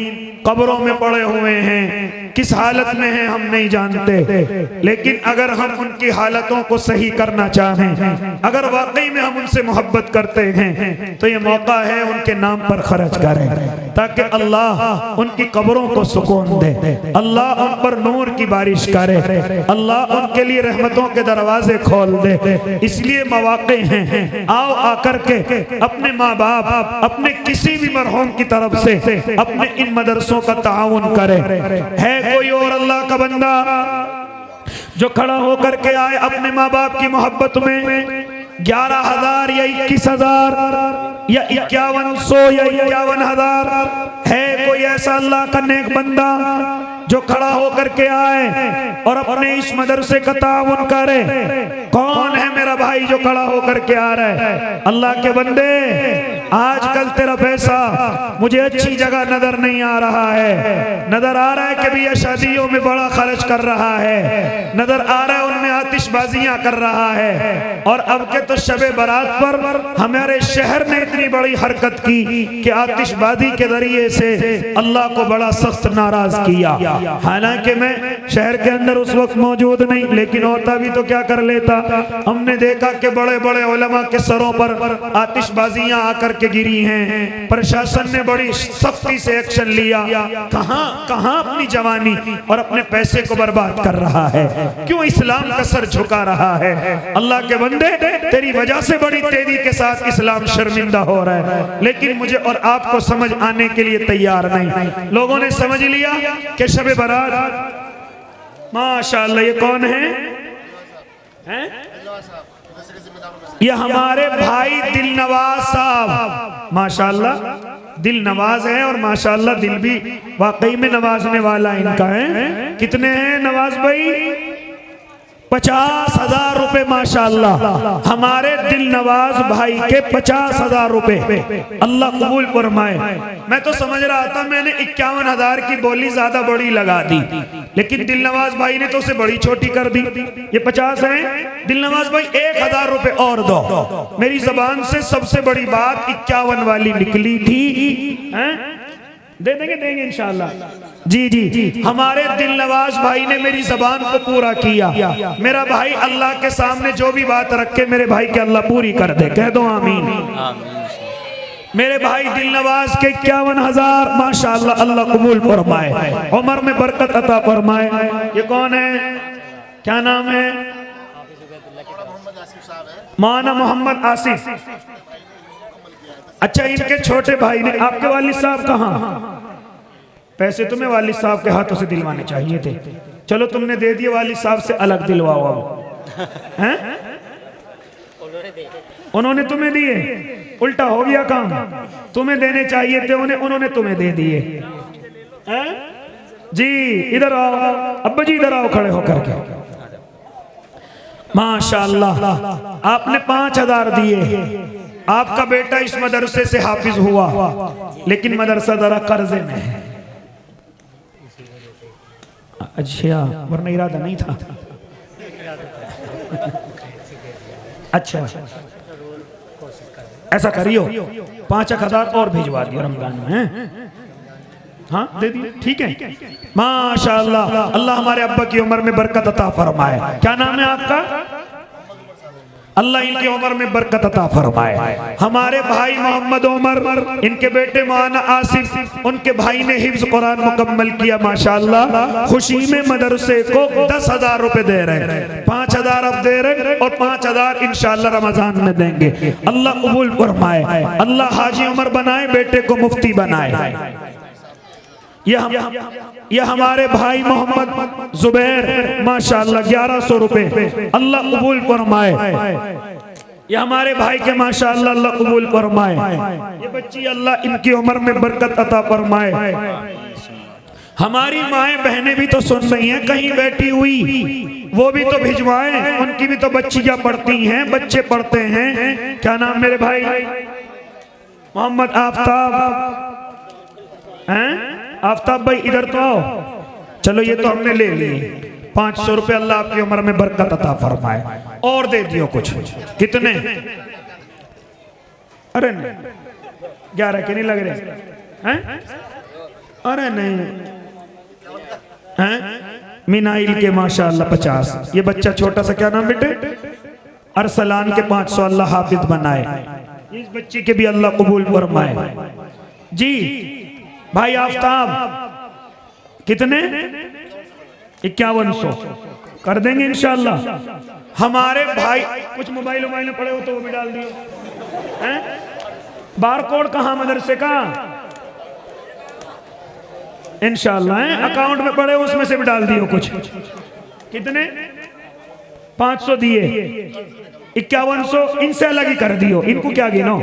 कब्रों में पड़े हुए हैं, किस हालत में हैं हम नहीं जानते, लेकिन अगर हम उनकी हालतों को सही करना चाहें, अगर वाकई में हम उनसे मोहब्बत करते हैं, तो ये मौका है उनके नाम पर खर्च करें, ताकि अल्लाह उनकी कब्रों को सुकून दे, अल्लाह उन पर नूर की बारिश करे, अल्लाह उनके लिए रहमतों के दरवाजे खोल दे। इसलिए मौके हैं, आओ आकर के अपने माँ बाप, अपने किसी भी मरहूम की तरफ से अपने इन मदरसों का ताउन करे। है कोई और अल्लाह का बंदा जो खड़ा होकर के आए अपने माँ बाप की मोहब्बत में? 11,000 या 21,000 या 5100 या 51,000? है कोई ऐसा अल्लाह का नेक बंदा जो खड़ा होकर के आए और अपने इस मदरसे का ताउन करे? कौन है मेरा भाई जो खड़ा होकर के आ रहा है? अल्लाह के बंदे, आजकल तेरा पैसा मुझे अच्छी जगह नजर नहीं आ रहा है। नजर आ रहा है कि भैया शादियों में बड़ा खर्च कर रहा है, नजर आ रहा है उनमें आतिशबाजियां कर रहा है। और अब के तो शबे बारात पर हमारे शहर ने इतनी बड़ी हरकत की कि आतिशबाजी के जरिए से अल्लाह को बड़ा सख्त नाराज किया। हालांकि मैं शहर के अंदर उस वक्त मौजूद नहीं, लेकिन होता भी तो क्या कर लेता। हमने देखा कि बड़े बड़े उलमा के सरों पर आतिशबाजियां आकर के गिरी हैं। प्रशासन ने बड़ी सख्ती से एक्शन लिया। कहां अपनी जवानी और अपने पैसे को बर्बाद कर रहा है? क्यों इस्लाम का सर झुका रहा है? अल्लाह के बंदे, तेरी वजह से बड़ी तेजी के साथ इस्लाम शर्मिंदा हो रहा है, लेकिन मुझे और आपको समझ आने के लिए तैयार नहीं। लोगों ने समझ लिया कि शबे बारात माशाअल्लाह, ये कौन है? ये हमारे भाई दिलनवाज साहब माशाअल्लाह दिल नवाज है, और माशाअल्लाह दिल भी वाकई में नवाजने वाला इनका है। कितने हैं नवाज भाई? 50,000 रुपए माशाअल्लाह हमारे दिल नवाज भाई के 50,000 रुपए अल्लाह कबूल फरमाए। मैं तो समझ रहा था मैंने 51,000 की बोली ज्यादा बड़ी लगा दी, लेकिन दिल नवाज भाई ने तो उसे बड़ी छोटी कर दी। ये 50 है। दिल नवाज भाई 1,000 रुपए और दो। मेरी जबान से सबसे बड़ी बात 51 वाली निकली थी, हैं? दे देंगे इंशाअल्लाह। जी हमारे दिल नवाज भाई ने मेरी जबान को पूरा किया। मेरा भाई अल्लाह के सामने जो भी बात रखे मेरे भाई के अल्लाह पूरी कर दे, कह दो आमीन। मेरे भाई दिल नवाज के 51,000 माशाअल्लाह अल्लाह कबूल फरमाए, उम्र में बरकत अता फरमाए। ये कौन है, क्या नाम है? मौलाना मोहम्मद आसिफ। अच्छा, इनके छोटे भाई ने, आपके वालिद साहब कहाँ? पैसे तुम्हें वालिद साहब के हाथों से दिलवाने चाहिए थे, चलो तुमने दे दिए, वालिद साहब से अलग दिलवाओ अब, हैं? उन्होंने तुम्हें दिए, उल्टा हो गया काम। तुम्हें देने चाहिए थे उन्हें, उन्होंने तुम्हें दे दिए, हैं? जी इधर आओ अब्बा जी, इधर आओ खड़े होकर के। माशाअल्लाह आपने 5,000 दिए। आपका बेटा इस मदरसे से हाफिज हुआ, लेकिन मदरसा जरा कर्जे में है। अच्छा, वरना इरादा नहीं था। अच्छा, ऐसा करियो 5,000 और भिजवा दियो रमजान में। हाँ दे दिए, ठीक है। माशाअल्लाह अल्लाह हमारे अब्बा की उम्र में बरकत अता फरमाए। क्या नाम है आपका? अल्लाह इनकी उम्र में बरकत अता फरमाए। हमारे भाई मोहम्मद उमर, इनके बेटे मौलाना आसिफ, उनके भाई ने हिफ्ज कुरान मुकम्मल किया माशाअल्लाह। खुशी में मदरसे को 10,000 रुपए दे रहे हैं, 5,000 अब दे रहे और 5,000 इंशाअल्लाह रमजान में देंगे। अल्लाह कबूल फरमाए, अल्लाह हाजी उमर बनाए, बेटे को मुफ्ती बनाए। यह हमारे भाई मोहम्मद जुबैर माशाअल्लाह 1,100 रुपए अल्लाह कबूल फरमाए। ये हमारे भाई के माशाअल्लाह अल्लाह कबूल फरमाए। ये बच्ची अल्लाह इनकी उम्र में बरकत अता फरमाए। हमारी माएँ बहनें भी तो सुन रही हैं, कहीं बैठी हुई, वो भी तो भिजवाएं, उनकी भी तो बच्चियां पढ़ती हैं, बच्चे पढ़ते हैं। क्या नाम मेरे भाई? मोहम्मद आफ्ताब हैं? आफ्ताब भाई इधर तो आओ। चलो ये तो हमने ले लिए 500 रुपए, अल्लाह आपकी उम्र में बरकत अता फरमाए। और दे दियो कुछ। कितने? अरे नहीं 11 के नहीं लग रहे हैं? अरे नहीं हैं? मिनाइल के माशाअल्लाह 50। ये बच्चा छोटा सा, क्या नाम बेटे? अरसलान के 500 अल्लाह हाफिज बनाए। इस बच्ची के भी अल्लाह कबूल फरमाए। जी भाई आफ्ताब कितने? 5100 कर देंगे इंशाअल्लाह। हमारे भाई कुछ मोबाइल में पड़े हो तो वो भी डाल दियो, हैं? बार कोड कहाँ मदरसे का? इंशाअल्लाह है, अकाउंट में पड़े उसमें से भी डाल दियो कुछ। कितने? 500 दिए, 5100 इनसे अलग ही कर दियो। इनको क्या गिनो,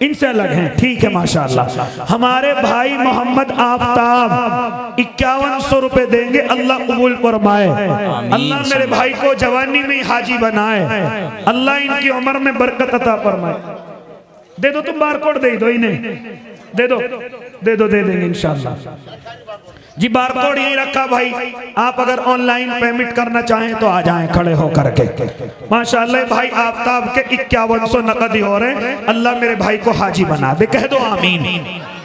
इनसे अलग हैं, ठीक है माशाअल्लाह। हमारे भाई मोहम्मद आफ्ताब 5100 रुपए देंगे, अल्लाह कबूल फरमाए। अल्लाह मेरे भाई को जवानी में हाजी बनाए, अल्लाह इनकी उम्र में बरकत अता फरमाए। दे दो, तुम बारकोड दे दो इन्हें, दे दो दे दो, दे देंगे इंशाअल्लाह। जी बारकोड यही रखा भाई, आप अगर ऑनलाइन पेमेंट करना चाहें तो आ जाएं खड़े होकर के। माशाअल्लाह भाई आफ्ताब के 5100 नकद ही हो रहे हैं, अल्लाह मेरे भाई को हाजी बना दे, कह दो आमीन।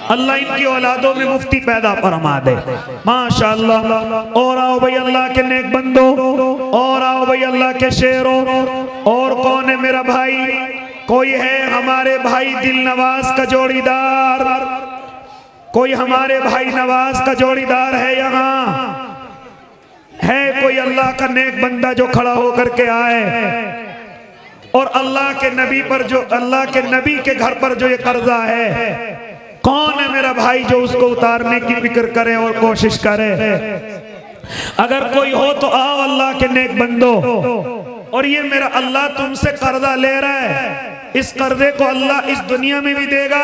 अल्लाह इनकी औलादों में मुफ्ती पैदा फरमा दे माशाअल्लाह। और आओ भाई अल्लाह के नेक बंदो, और आओ भाई अल्लाह के शेरों। और कौन है मेरा भाई? कोई है हमारे भाई दिल नवाज का जोड़ीदार? कोई हमारे भाई नवाज का जोड़ीदार है यहाँ? है कोई अल्लाह का नेक बंदा जो खड़ा होकर के आए और अल्लाह के नबी पर, जो अल्लाह के नबी के घर पर जो ये कर्जा है, कौन है मेरा भाई जो उसको उतारने की फिक्र करे और कोशिश करे? अगर कोई हो तो आओ अल्लाह के नेक बंदो। और ये मेरा अल्लाह तुमसे कर्जा ले रहा है, इस कर्जे को अल्लाह इस दुनिया में भी देगा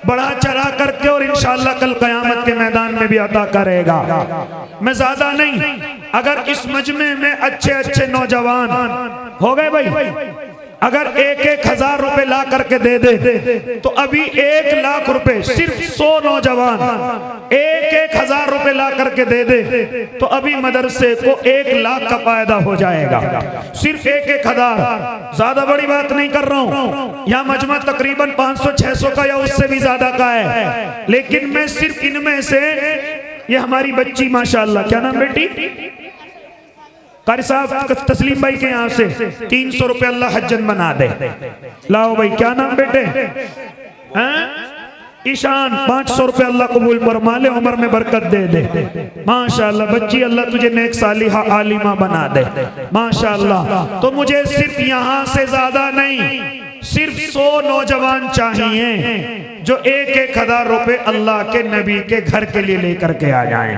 बढ़ा चढ़ा करके, और इंशाअल्लाह कल कयामत के मैदान में भी अता करेगा। मैं ज्यादा नहीं, अगर इस मजमे में अच्छे अच्छे नौजवान हो गए भाई, अगर 1,000 रुपए ला करके दे दे तो अभी 1,00,000 रुपए सिर्फ 100 नौजवान 1,000 रुपए ला करके दे दे तो अभी मदरसे को 1,00,000 का फायदा हो जाएगा। सिर्फ 1,000, ज्यादा बड़ी बात नहीं कर रहा हूं। यहाँ मजमा तकरीबन 500-600 का या उससे भी ज्यादा का है, लेकिन मैं सिर्फ इनमें से, ये हमारी बच्ची माशाअल्लाह, क्या नाम बेटी, कारी साहब तस्लीम भाई के यहाँ से 300 रुपए अल्लाह हज्जन बना दे। लाओ भाई, क्या नाम बेटे, ईशान 500 रुपए अल्लाह कबूल फरमा ले, उम्र में बरकत दे दे माशाअल्लाह। बच्ची अल्लाह तुझे नेक सालिहा आलिमा बना दे माशाअल्लाह। तो मुझे सिर्फ यहाँ से ज्यादा नहीं, सिर्फ 100 नौजवान चाहिए जो 1,000 रुपए अल्लाह के नबी के घर के लिए लेकर के आ जाएं,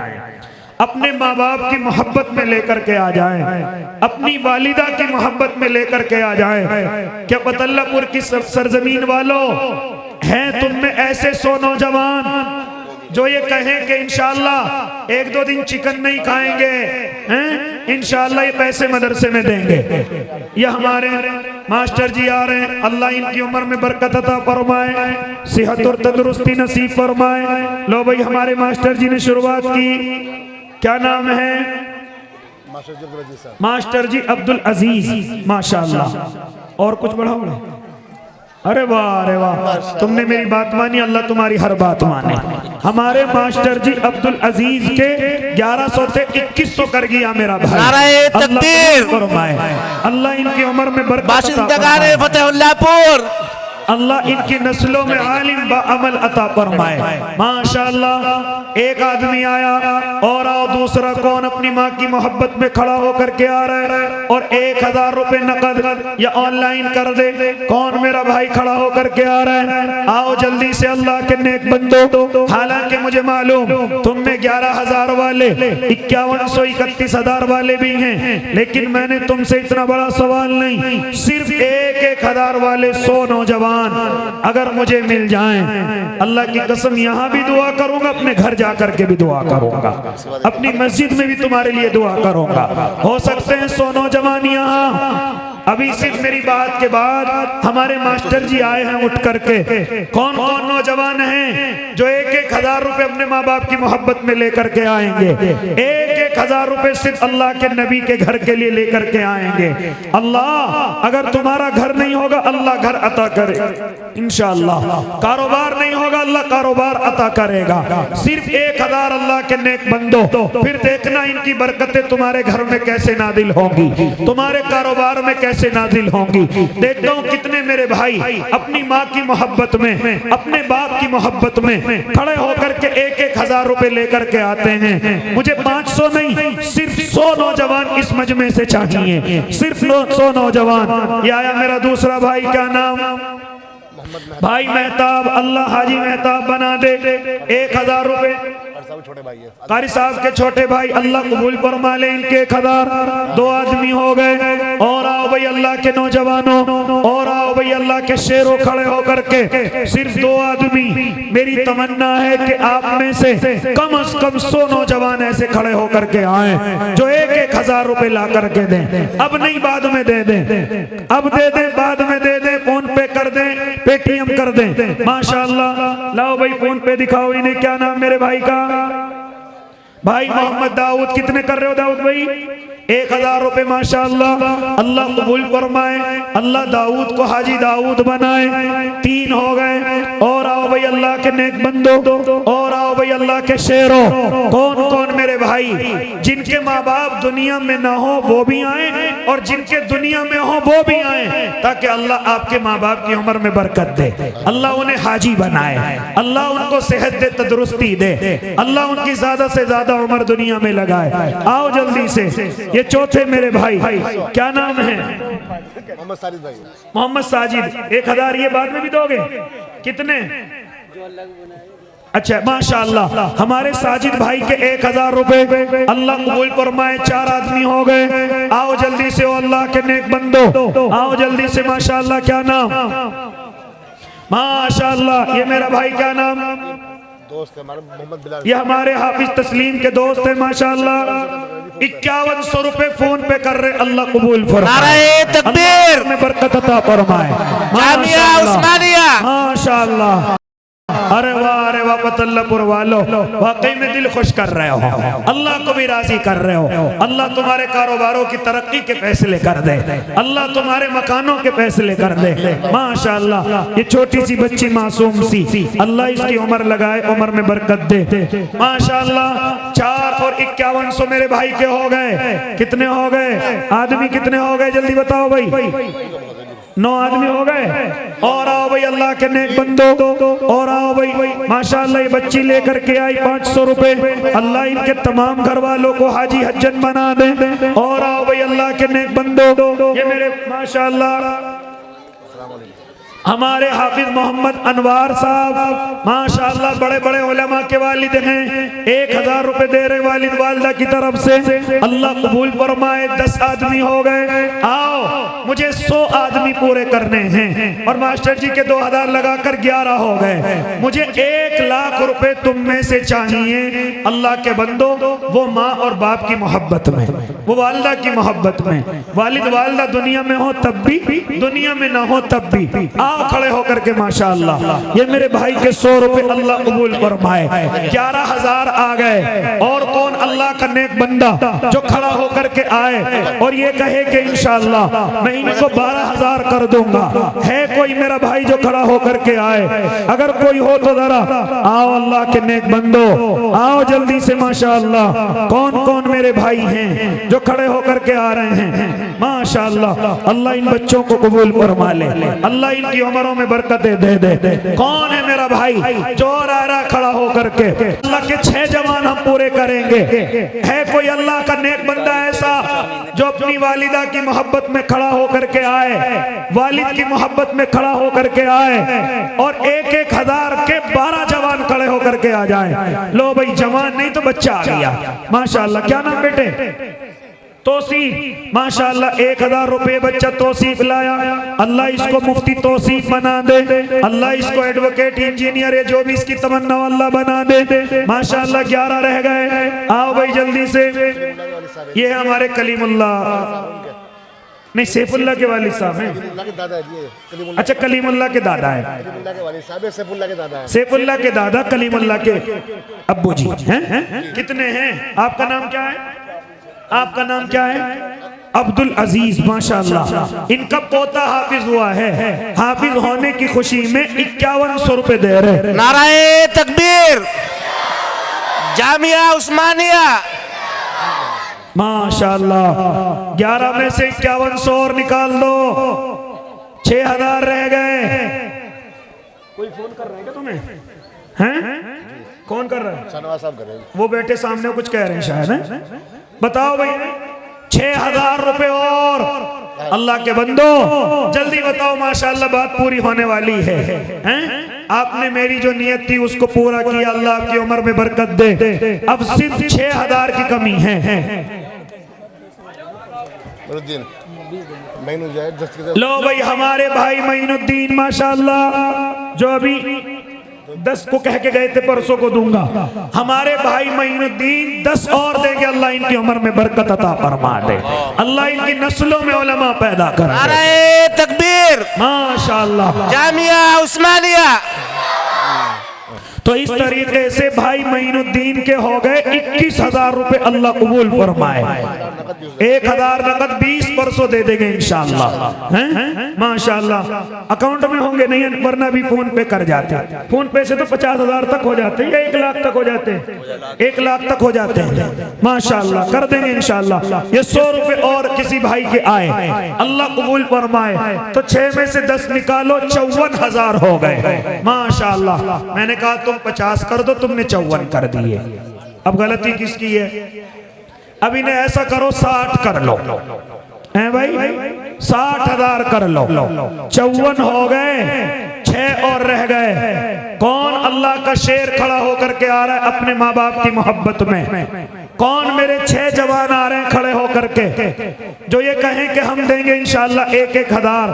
अपने माँ बाप की मोहब्बत में लेकर के आ जाएं, अपनी वालिदा की मोहब्बत में लेकर के आ जाएं। क्या बतल्लापुर की सरजमीन वालों हैं तुम में ऐसे 100 नौजवान जो ये कहें कि इंशाअल्लाह 1-2 दिन चिकन नहीं खाएंगे, हैं इंशाअल्लाह ये पैसे मदरसे में देंगे। ये हमारे मास्टर जी आ रहे हैं, अल्लाह इनकी उम्र में बरकत अता फरमाए, सेहत और तंदुरुस्ती नसीब फरमाए। लो भाई, हमारे मास्टर जी ने शुरुआत की, क्या नाम है, मास्टर जी अब्दुल अजीज माशाअल्लाह। और कुछ बढ़ाओ, अरे वाह अरे वाह, तुमने मेरी बात मानी, अल्लाह तुम्हारी हर बात माने। हमारे मास्टर जी अब्दुल अजीज के 1100 से 2100 कर गया मेरा भाई, अल्लाह इनकी उम्र में बरकत, अल्लाह इनकी नस्लों में आलिम बाअमल अता फरमाए माशाअल्लाह। एक आदमी आया और आओ, दूसरा कौन अपनी माँ की मोहब्बत में खड़ा होकर के आ रहा है और 1,000 रुपए नकद या ऑनलाइन कर दे, कौन मेरा भाई खड़ा होकर के आ रहा है, आओ जल्दी से अल्लाह के नेक बंदो। हालांकि मुझे मालूम तुम में 11,000 वाले, 5100 31,000 वाले भी हैं, लेकिन मैंने तुमसे इतना बड़ा सवाल नहीं, सिर्फ 1,000 वाले 100 नौजवान अगर मुझे मिल जाएं, अल्लाह की कसम यहाँ भी दुआ करूंगा, अपने घर जाकर के भी दुआ करूंगा, अपनी मस्जिद में भी तुम्हारे लिए दुआ करूंगा। हो सकते हैं 100 नौजवान यहाँ अभी सिर्फ मेरी बात के बाद हमारे मास्टर जी आए हैं उठ करके। कौन कौन नौजवान हैं जो 1,000 रुपए अपने माँ बाप की मोहब्बत में लेकर के आएंगे, 1,000 रुपए सिर्फ अल्लाह के नबी के घर के लिए लेकर के आएंगे। अल्लाह अगर तुम्हारा घर नहीं होगा अल्लाह घर अता करे इंशाअल्लाह, कारोबार नहीं होगा अल्लाह कारोबार अता करेगा। सिर्फ 1,000 अल्लाह के नेक बंदो, फिर देखना इनकी बरकतें तुम्हारे घर में कैसे नादिल होंगी, तुम्हारे कारोबार में कैसे नाजिल होंगी। देखता हूँ कितने मेरे भाई अपनी माँ की मोहब्बत में, अपने बाप की मोहब्बत में खड़े होकर के 1,000 रुपए लेकर के आते हैं। मुझे 500 नहीं, सिर्फ 100 नौजवान इस मजमे से चाहिए, सिर्फ 100 नौजवान। ये आया मेरा दूसरा भाई, क्या नाम, भाई मेहताब, अल्लाह हाजी मेहताब बना दे, 1,000 रुपए छोटे भाई है, कारी साहब के छोटे भाई, अल्लाह कबूल फरमा ले इनके 1,000। 2 आदमी हो गए। और आओ भाई अल्लाह के नौजवानों, और आओ भाई अल्लाह के शेरों, खड़े होकर के सिर्फ 2 आदमी। मेरी तमन्ना है कि आप में से कम 100 नौजवान ऐसे खड़े होकर के आए जो 1,000 रुपए ला करके दें। अब नहीं बाद में दे दें, अब दे दें, बाद में दे दें, फोन पे कर दें, पेटीएम कर दें माशाअल्लाह। लाओ भाई फोन पे दिखाओ इन्हें, क्या नाम मेरे भाई का, भाई मोहम्मद दाऊद। कितने कर रहे हो दाऊद भाई, 1,000 रुपए माशाअल्लाह। अल्लाह कबूल फरमाए, अल्लाह दाऊद को हाजी दाऊद बनाए। 3 हो गए। और आओ भाई अल्लाह के नेक बंदो, और आओ भाई अल्लाह के शेरों। कौन कौन मेरे भाई जिनके माँ बाप दुनिया में ना हो वो भी आए, और जिनके दुनिया में हो वो भी आए, ताकि अल्लाह आपके माँ बाप की उम्र में बरकत दे, अल्लाह उन्हें हाजी बनाए, अल्लाह उनको सेहत दे, तंदुरुस्ती दे, अल्लाह उनकी ज्यादा से ज्यादा उम्र दुनिया में लगाए। आओ जल्दी से। ये चौथे मेरे भाई, क्या नाम है, मोहम्मद साजिद भाई, मोहम्मद साजिद। 1,000 ये बाद में भी दोगे, कितने, अच्छा माशाअल्लाह। हमारे साजिद भाई के 1,000 रुपए अल्लाह कबूल फरमाए। 4 आदमी हो गए। आओ जल्दी से, ओ अल्लाह के नेक बंदो, आओ जल्दी से माशाअल्लाह। क्या नाम, माशाअल्लाह। ये मेरा भाई, क्या नाम, दोस्त है हमारे मोहम्मद बिलाल। ये हमारे हाफिज तस्लीम के दोस्त है माशाअल्लाह। 5100 रुपए फोन पे कर रहे, अल्लाह कबूल फरमाए, नारे तकबीर, में बरकत अता फरमाए। जामिया उस्मानिया माशाअल्लाह। अरे वाह पतल्लापुर वालों, वाकई में दिल खुश कर रहे हो, अल्लाह को भी राजी कर रहे हो। अल्लाह तुम्हारे कारोबारों की तरक्की के फैसले कर दे, अल्लाह तुम्हारे मकानों के फैसले कर दे माशाअल्लाह। ये छोटी सी बच्ची मासूम सी, अल्लाह इसकी उम्र लगाए, उम्र में बरकत दे माशाअल्लाह। 4 और 5100 मेरे भाई के हो गए। कितने हो गए? आदमी कितने हो गए जल्दी बताओ भाई। 9 आदमी हो गए। और आओ भाई अल्लाह के नेक बंदो, और आओ भाई माशाअल्लाह। ये बच्ची लेकर के आई 500 रुपए, अल्लाह इनके तमाम घर वालों को हाजी हज्जन बना दे। और आओ भाई अल्लाह के नेक बंदो, ये मेरे माशाअल्लाह हमारे हाफिज मोहम्मद अनवार साहब माशाअल्लाह बड़े बड़े उलमा के वालिद हैं। 1000 रुपए दे रहे वालिद वालिदा की तरफ से, अल्लाह कबूल फरमाए। 10 आदमी हो गए। आओ मुझे 100 आदमी पूरे करने हैं, और मास्टर जी के 2000 लगाकर 11 हो गए। मुझे 1 लाख रुपए तुम में से चाहिए अल्लाह के बंदो, वो माँ और बाप की मोहब्बत में, वो वालिदा की मोहब्बत में। वालिद वालिदा दुनिया में हो तब भी, दुनिया में ना हो तब भी। आओ खड़े होकर के माशाअल्लाह। ये मेरे भाई के 100 रुपए अल्लाह कबूल फरमाए। 11000 आ गए। और कौन अल्लाह का नेक बंदा जो खड़ा होकर के आए और ये कहे कि इंशाअल्लाह मैं इनको 12000 कर दूंगा? है कोई मेरा भाई जो खड़ा होकर के आए? अगर कोई हो तो जरा आओ अल्लाह के नेक बंदो, आओ जल्दी से माशाअल्लाह। कौन कौन मेरे भाई हैं जो खड़े होकर के आ रहे हैं माशाअल्लाह? अल्लाह इन बच्चों को कबूल फरमा ले, अल्लाह इनकी उम्रों में बरकतें दे दे। कौन है मेरा भाई जो आ रहा खड़ा होकर के? अल्लाह के 6 जवान हम पूरे करेंगे। है कोई अल्लाह का नेक बंदा ऐसा जो अपनी वालिदा की मोहब्बत में खड़ा होकर के आए, वालिद की मोहब्बत में खड़ा होकर के आए, और 1-1000 के 12 जवान खड़े होकर के आ जाए? लो भाई जवान नहीं तो बच्चा आ गया माशाअल्लाह। क्या नाम बेटे? तौसीफ माशाअल्लाह। 1000 रुपए बच्चा तौसीफ लाया, अल्लाह इसको मुफ्ती तौसीफ बना दे, अल्लाह इसको एडवोकेट इंजीनियर या जो भी इसकी तमन्ना अल्लाह बना दे माशाअल्लाह। 11 रह गए। आओ भाई जल्दी से। ये है हमारे कलीमुल्लाह, नहीं सैफुल्लाह के वालिद साहब हैं। अच्छा कलीमुल्लाह के दादा है, सैफुल्लाह के दादा कलीमुल्लाह के अब्बू जी हैं। कितने हैं? आपका नाम क्या है? आपका नाम क्या है? अब्दुल अजीज माशाअल्लाह। इनका पोता हाफिज हुआ है, हाफिज होने की खुशी में 5100 रुपए दे रहे। नारे तकबीर, जामिया उस्मानिया माशाअल्लाह। 11 में से 5100 और निकाल दो, 6000 रह गए। कोई फोन कर रहा है क्या तुम्हें? हैं? कौन कर रहा है? शाहनवाज साहब कर रहे हैं। वो बेटे सामने कुछ कह रहे हैं शायद, है? बताओ भाई। 6000 रुपए और अल्लाह के बंदो जल्दी बताओ माशाअल्लाह। बात पूरी होने वाली है, हैं? आपने मेरी जो नियत थी उसको पूरा किया, अल्लाह आपकी उम्र में बरकत दे। अब सिर्फ 6000 की कमी है। लो भाई हमारे भाई मईनुद्दीन माशाअल्लाह जो अभी 10 को कह के गए थे परसों को दूंगा, हमारे भाई मईनुद्दीन 10 और देंगे। अल्लाह इनकी उम्र में बरकत अता फरमा दे, अल्लाह इनकी नस्लों में उलमा पैदा कर दे। नारे तकबीर, माशाअल्लाह। जामिया उस्मानिया। तो इस तरीके से भाई मईनुद्दीन के हो गए 21000 रुपए, अल्लाह कबूल फरमाए। 1000 नकद 20 परसों दे देंगे इंशाअल्लाह, हैं? माशाअल्लाह। अकाउंट में होंगे नहीं वरना भी फोन पे कर जाते। फोन पे से तो 50,000 तक हो जाते हैं या 1 लाख तक हो जाते हैं? 1 लाख तक हो जाते हैं माशाअल्लाह। कर देंगे इंशाअल्लाह। ये 100 रुपए और किसी भाई के आए, अल्लाह कबूल फरमाए। तो 6 में से 10 निकालो, 54,000 हो गए माशाअल्लाह। मैंने कहा तुम 50 कर दो, तुमने 54 कर दिए। अब गलती किसकी है? अब इन्हें ऐसा करो 60 कर लो, हैं भाई? 60,000 कर लो। 54 हो गए, 6 और रह गए। कौन अल्लाह का शेर खड़ा होकर के आ रहा है अपने माँ बाप की मोहब्बत में? कौन मेरे 6 जवान आ रहे हैं खड़े होकर के जो ये कहें कि हम देंगे इंशाअल्लाह 1-1 हजार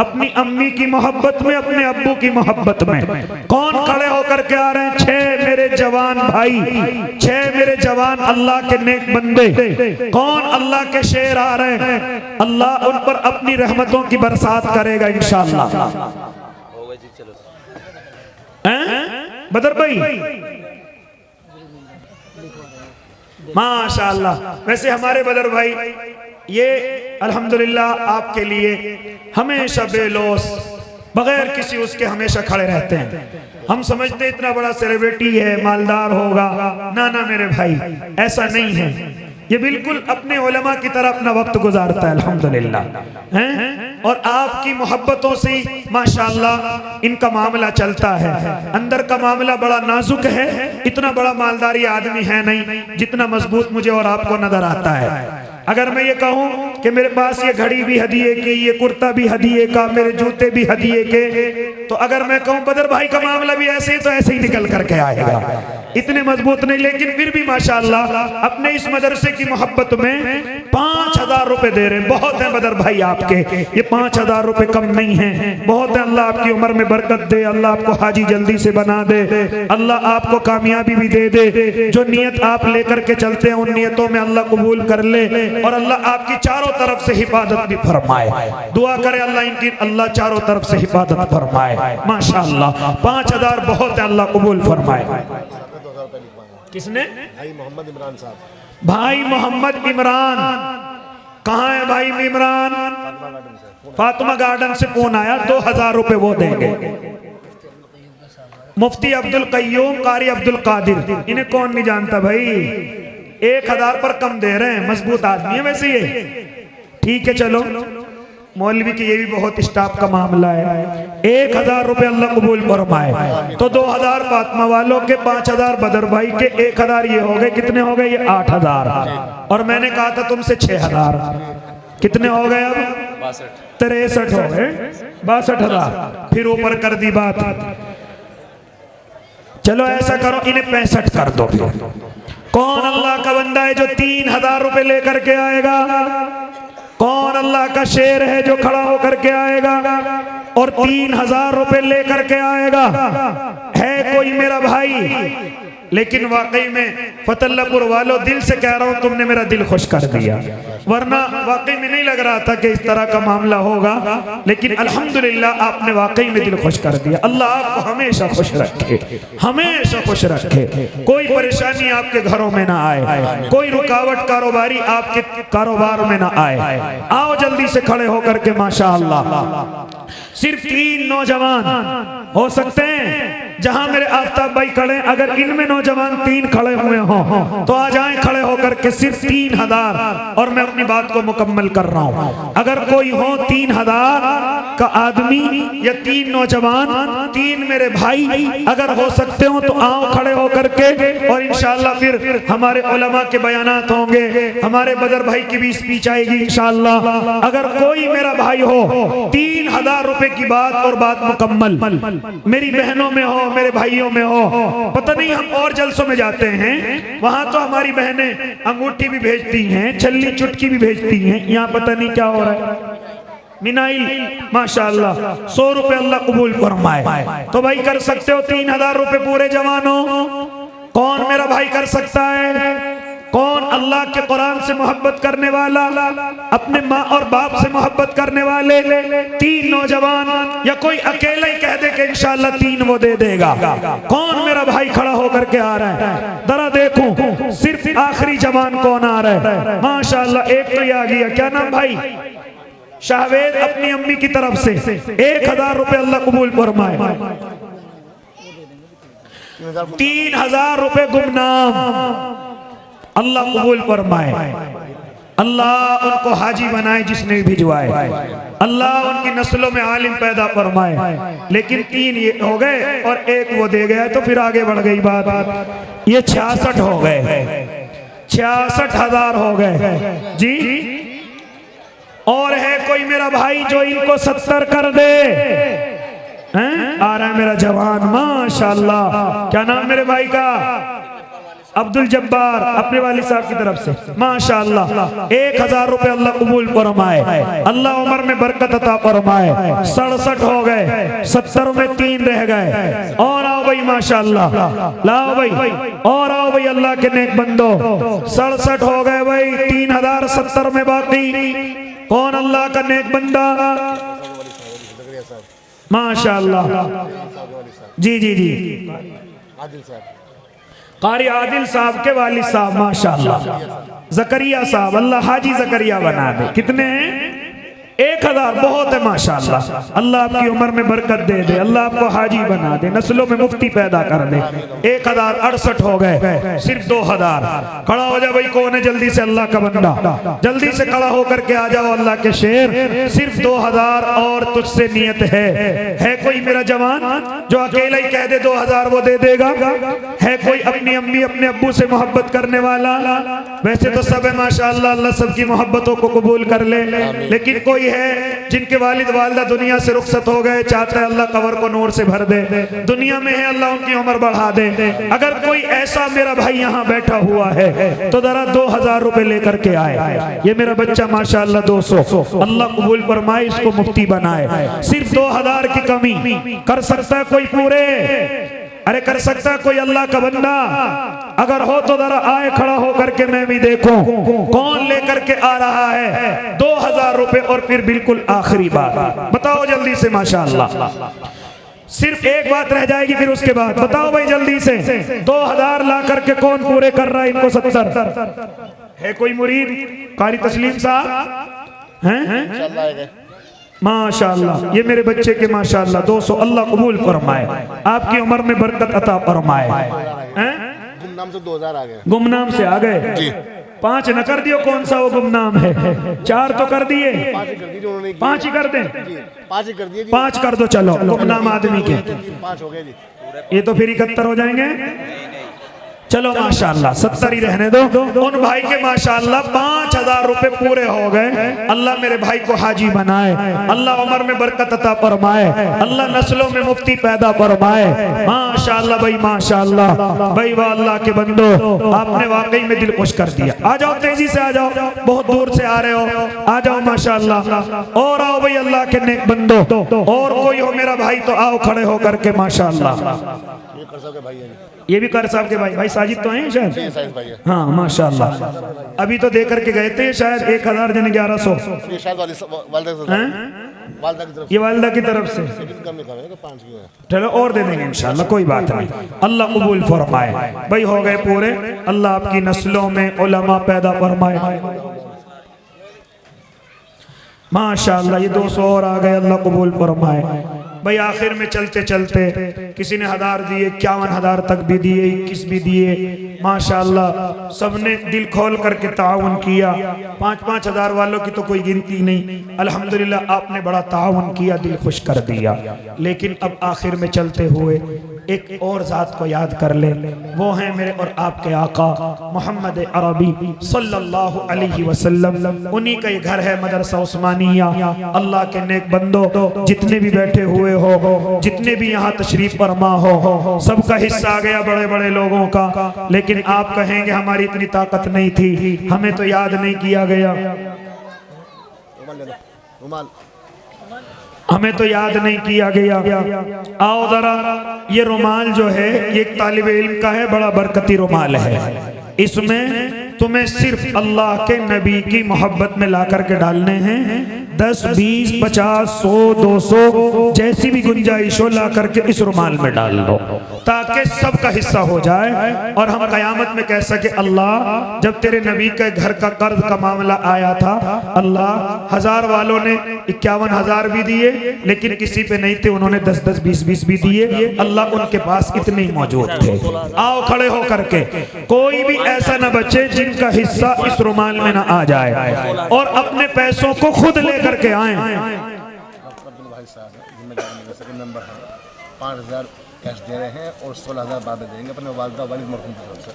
अपनी अम्मी की मोहब्बत में, अपने अब्बू की मोहब्बत में। कौन खड़े होकर के आ रहे हैं? 6 मेरे जवान भाई, 6 मेरे जवान अल्लाह के नेक बंदे। कौन अल्लाह के शेर आ रहे हैं? अल्लाह उन पर अपनी रहमतों की बरसात करेगा इंशाअल्लाह। बदर भाई माशाअल्लाह। वैसे हमारे बदर भाई ये अल्हम्दुलिल्लाह आपके लिए हमेशा बेलोस बगैर किसी उसके हमेशा खड़े रहते हैं। हम समझते हैं इतना बड़ा सेलिब्रिटी है, मालदार होगा। ना ना मेरे भाई, ऐसा नहीं है। ये बिल्कुल अपने उलमा की तरह अपना वक्त गुजारता है अल्हम्दुलिल्लाह हैं। और आपकी मोहब्बतों से माशाअल्लाह इनका मामला चलता है। अंदर का मामला बड़ा नाजुक है, इतना बड़ा मालदारी आदमी है नहीं जितना मजबूत मुझे और आपको नजर आता है। अगर मैं ये कहूं कि मेरे पास ये घड़ी भी हदिये की, ये कुर्ता भी हदिये का, मेरे जूते भी हदिये के, तो अगर मैं कहूं बदर भाई का मामला भी ऐसे ही, तो ऐसे ही निकल करके आएगा। इतने मजबूत नहीं, लेकिन फिर भी माशाअल्लाह अपने इस मदरसे की मोहब्बत में 5000 रुपए दे रहे हैं। बहुत है बदर भाई आपके, ये 5000 रुपए कम नहीं है, बहुत है। अल्लाह आपकी उम्र में बरकत दे, अल्लाह आपको हाजी जल्दी से बना दे, अल्लाह आपको कामयाबी भी दे दे। जो नियत आप लेकर के चलते हैं उन नियतों में अल्लाह कबूल कर ले और अल्लाह आपकी चारों तरफ से हिफाजत भी फरमाए। दुआ करे अल्लाह इनकी, अल्लाह चारों तरफ से हिफाजत फरमाए माशाअल्लाह। 5000 बहुत है, अल्लाह कबूल फरमाए। किसने? भाई मोहम्मद इमरान साहब। भाई मोहम्मद इमरान कहाँ है? भाई इमरान फातिमा गार्डन से फोन आया, 2000 रुपए वो देंगे। मुफ्ती अब्दुल कय्यूम कारी अब्दुल कादिर, इन्हें कौन नहीं जानता भाई? 1000 पर कम दे रहे हैं, मजबूत आदमी है वैसे ये। ठीक है चलो, मौलवी की ये भी बहुत स्टाफ का मामला है। 1000 रुपए अल्लाह कबूल फरमाए। तो 2000 फातिमा वालों के, 5000 बदर भाई के, 1000 ये हो गए। कितने हो गए? ये 8000। और मैंने कहा था तुमसे 6000। कितने हो गए अब? 63 हो गए, 62,000। फिर ऊपर कर दी बात। चलो ऐसा करो, इन्हें 65 कर दो। फिर कौन अल्लाह का बंदा है जो 3000 रुपए लेकर के आएगा? कौन अल्लाह का शेर है जो खड़ा होकर के आएगा और 3000 रुपए लेकर के आएगा? है कोई मेरा भाई? लेकिन वाकई में फतल्लापुर वालों, दिल से कह रहा हूं, तुमने मेरा दिल खुश कर दिया। वरना वाकई में नहीं लग रहा था कि इस तरह का मामला होगा, लेकिन अल्हम्दुलिल्लाह आपने वाकई में दिल खुश कर दिया। अल्लाह आपको हमेशा खुश रखे, हमेशा खुश रखे। कोई परेशानी आपके घरों में ना आए, कोई रुकावट कारोबारी आपके कारोबार में ना आए। आओ जल्दी से खड़े होकर के माशाअल्लाह। सिर्फ 3 नौजवान हो सकते हैं जहां मेरे आफ्ताब भाई खड़े, अगर इनमें नौजवान 3 खड़े हुए हों तो आ जाएं खड़े होकर के। सिर्फ 3000। और मैं अपनी बात को मुकम्मल कर रहा हूं। अगर कोई हो 3000 का आदमी या 3 नौजवान, 3 मेरे भाई अगर हो सकते हो तो आओ खड़े होकर के। और इंशाअल्लाह फिर हमारे उलमा के बयानात होंगे, हमारे बदर भाई की भी स्पीच आएगी इंशाअल्लाह। अगर कोई मेरा भाई हो, 3000 रुपए की बात और बात मुकम्मल, मेरी बहनों में हो, मेरे भाइयों में हो। पता नहीं हम और जलसों में जाते हैं, वहां तो हमारी बहनें अंगूठी भी भेजती हैं, छल्ली चुटकी भी भेजती हैं। यहाँ पता नहीं क्या हो रहा है। मिनाइल माशाअल्लाह 100 रुपए अल्लाह कबूल फरमाए। तो भाई कर सकते हो 3000 रुपए पूरे जवानों? कौन मेरा भाई कर सकता है? कौन अल्लाह के कुरान से मोहब्बत करने वाला, अपने माँ और बाप से मोहब्बत करने वाले 3 नौजवान, या कोई अकेला ही कह दे कि इंशाअल्लाह 3 वो दे देगा? कौन मेरा भाई खड़ा होकर के आ रहा है? जरा देखूं सिर्फ आखिरी जवान कौन आ रहा है। माशाअल्लाह एक तो ये आ गया, क्या नाम भाई? शाहवेद अपनी अम्मी की तरफ से 1000 रुपए अल्लाह कबूल फरमाए। 3000 रुपए गुमनाम अल्लाह कबूल फरमाए। अल्लाह उनको हाजी बनाए जिसने भी भिजवाए, अल्लाह उनकी नस्लों में आलिम पैदा फरमाए। लेकिन 3 ये हो गए और 1 वो दे गया, तो फिर आगे बढ़ गई बात। ये 66 हो गए, 66,000 हो गए जी। और है कोई मेरा भाई जो इनको 70 कर दे? आ रहा है मेरा जवान माशाअल्लाह। क्या नाम मेरे भाई का? अब्दुल जब्बार अपने वालिद साहब की तरफ से माशाअल्लाह 1000 रुपए अल्लाह कबूल फरमाए, अल्लाह उम्र में बरकत अता फरमाए। 67 हो गए, 70 में 3 रह गए। और आओ भाई माशाअल्लाह, लाओ भाई और आओ भाई अल्लाह के नेक बंदो। 67 हो गए भाई, 3070 में बाकी। कौन अल्लाह का नेक बंदा? माशाअल्लाह, जी जी जी, आदिल साहब, कारी आदिल साहब के वालिद साहब माशाअल्लाह। जकरिया साहब, अल्लाह हाजी जकरिया बना दे। कितने हैं? 1000, बहुत है माशाअल्लाह। अल्लाह आपकी उम्र में बरकत दे दे, अल्लाह आपको हाजी बना दे, नस्लों में मुफ्ती पैदा कर दे। 1068 हो गए, सिर्फ 2000। खड़ा हो जा भाई, कौन है जल्दी से अल्लाह का बंदा? जल्दी से खड़ा होकर के आ जाओ अल्लाह के शेर। सिर्फ 2000 और तुझसे नियत है कोई मेरा जवान जो अकेला ही कह दे 2000 वो दे देगा? है कोई अपनी अम्मी अपने अब्बू से मोहब्बत करने वाला? वैसे तो सब है माशाअल्लाह, अल्लाह सबकी मोहब्बतों को कबूल कर ले। लेकिन कोई है जिनके वालिद वालिदा दुनिया से रुखसत हो गए, चाहता है अल्लाह कब्र को नूर से भर दे, दुनिया में है अल्लाह उनकी उम्र बढ़ा दे। अगर कोई ऐसा मेरा भाई यहाँ बैठा हुआ है तो जरा 2000 रुपए लेकर के आए। ये मेरा बच्चा माशाअल्लाह 200, अल्लाह कबूल फरमाए, इसको मुफ्ती बनाए। सिर्फ 2000 की कमी कर सकता है कोई पूरे? अरे कर सकता है कोई अल्लाह का बंदा? अगर हो तो जरा आए, खड़ा होकर के मैं भी देखूं कौन लेकर के आ रहा है 2000 रुपए। और फिर बिल्कुल आखिरी बात बताओ जल्दी से माशाअल्लाह, सिर्फ एक बात रह जाएगी फिर उसके बाद बताओ भाई जल्दी से 2000 ला करके कौन पूरे कर रहा है इनको? 70 है कोई मुरीद? कारी तस्लीम साहब हैं? माशाअल्लाह, ये मेरे बच्चे के माशाअल्लाह 200, अल्लाह कबूल फरमाए, आपकी उम्र में बरकत अता फरमाए। गुमनाम से 2000 आ गए, गुमनाम से आ गए। 5 न कर दियो, कौन सा वो गुमनाम है? 4 तो कर दिए, 5 ही कर दें? 5 ही कर दिए, 5 कर दो चलो गुमनाम आदमी के। 5 हो गए जी। ये तो फिर 71 हो जाएंगे। चलो माशाअल्लाह 70 ही रहने दो। उन भाई के माशाअल्लाह 5000 रुपए पूरे हो गए। अल्लाह मेरे भाई को हाजी बनाए, अल्लाह उम्र में बरकत अता फरमाए, अल्लाह नस्लों में मुफ्ती पैदा फरमाए। माशाअल्लाह भाई माशाअल्लाह भाई, वाह अल्लाह के बंदो, आपने वाकई में दिल खुश कर दिया। आ जाओ तेजी से आ जाओ, बहुत दूर से आ रहे हो, आ जाओ माशाअल्लाह। और आओ भाई अल्लाह के नेक बंदो, और कोई हो मेरा भाई तो आओ खड़े होकर के माशाअल्लाह। ये भी कर साहब के भाई, भाई साजिद तो हैं शायद? हाँ माशाअल्लाह, अभी तो दे करके गए थे शायद 1000 जन 1100। ये वालिदा की तरफ से, चलो और दे देंगे इंशाअल्लाह, कोई बात नहीं, अल्लाह कबूल फरमाए। भाई हो गए पूरे, अल्लाह आपकी नस्लों में उलमा पैदा फरमाए माशाअल्लाह। ये 200 और आ गए, अल्लाह कबूल फरमाए। भाई आखिर में चलते चलते किसी ने 1000 दिए, 51,000 तक भी दिए, 21 भी दिए माशाअल्लाह। सबने दिल खोल करके ताउन किया। 5-5 हज़ार वालों की तो कोई गिनती नहीं। अल्हम्दुलिल्लाह आपने बड़ा ताउन किया, दिल खुश कर दिया। लेकिन अब आखिर में चलते हुए एक और ज़ात को याद कर ले, वो हैं मेरे और आपके आका मोहम्मद अरबी सल्लल्लाहु अलैहि वसल्लम। उन्हीं का ये घर है मदरसा उस्मानिया। अल्लाह के नेक बंदो, जितने भी बैठे हुए हो, जितने भी यहाँ तशरीफ फरमा हो, सबका हिस्सा आ गया बड़े बड़े लोगों का। लेकिन आप कहेंगे हमारी इतनी ताकत नहीं थी, हमें तो याद नहीं किया गया, हमें तो याद नहीं किया गया। आओ जरा, ये रुमाल जो है ये एक तालिब इल्म का है, बड़ा बरकती रुमाल है। इसमें तुम्हें सिर्फ अल्लाह के नबी की मोहब्बत में ला करके डालने हैं। 10, 20, 50, 100, 200 जैसी भी गुंजाइश हो ला करके इस रुमाल में डाल दो, ताकि सबका हिस्सा हो जाए और हम कयामत में कह सके अल्लाह जब तेरे नबी के घर का कर्ज का मामला आया था, अल्लाह 1000 वालों ने 51,000 भी दिए, लेकिन किसी पे नहीं थे, उन्होंने 10-10, 20-20 भी दिए। अल्लाह उनके पास इतने ही मौजूद थे। आओ खड़े हो करके, कोई भी ऐसा न बचे जिनका हिस्सा इस रुमाल में ना आ जाए, और अपने पैसों को खुद लेकर के आए। 5,000 कैश दे रहे हैं और 16,000 बाद में देंगे अपने वालिदा वालिद मरहूम की तरफ से।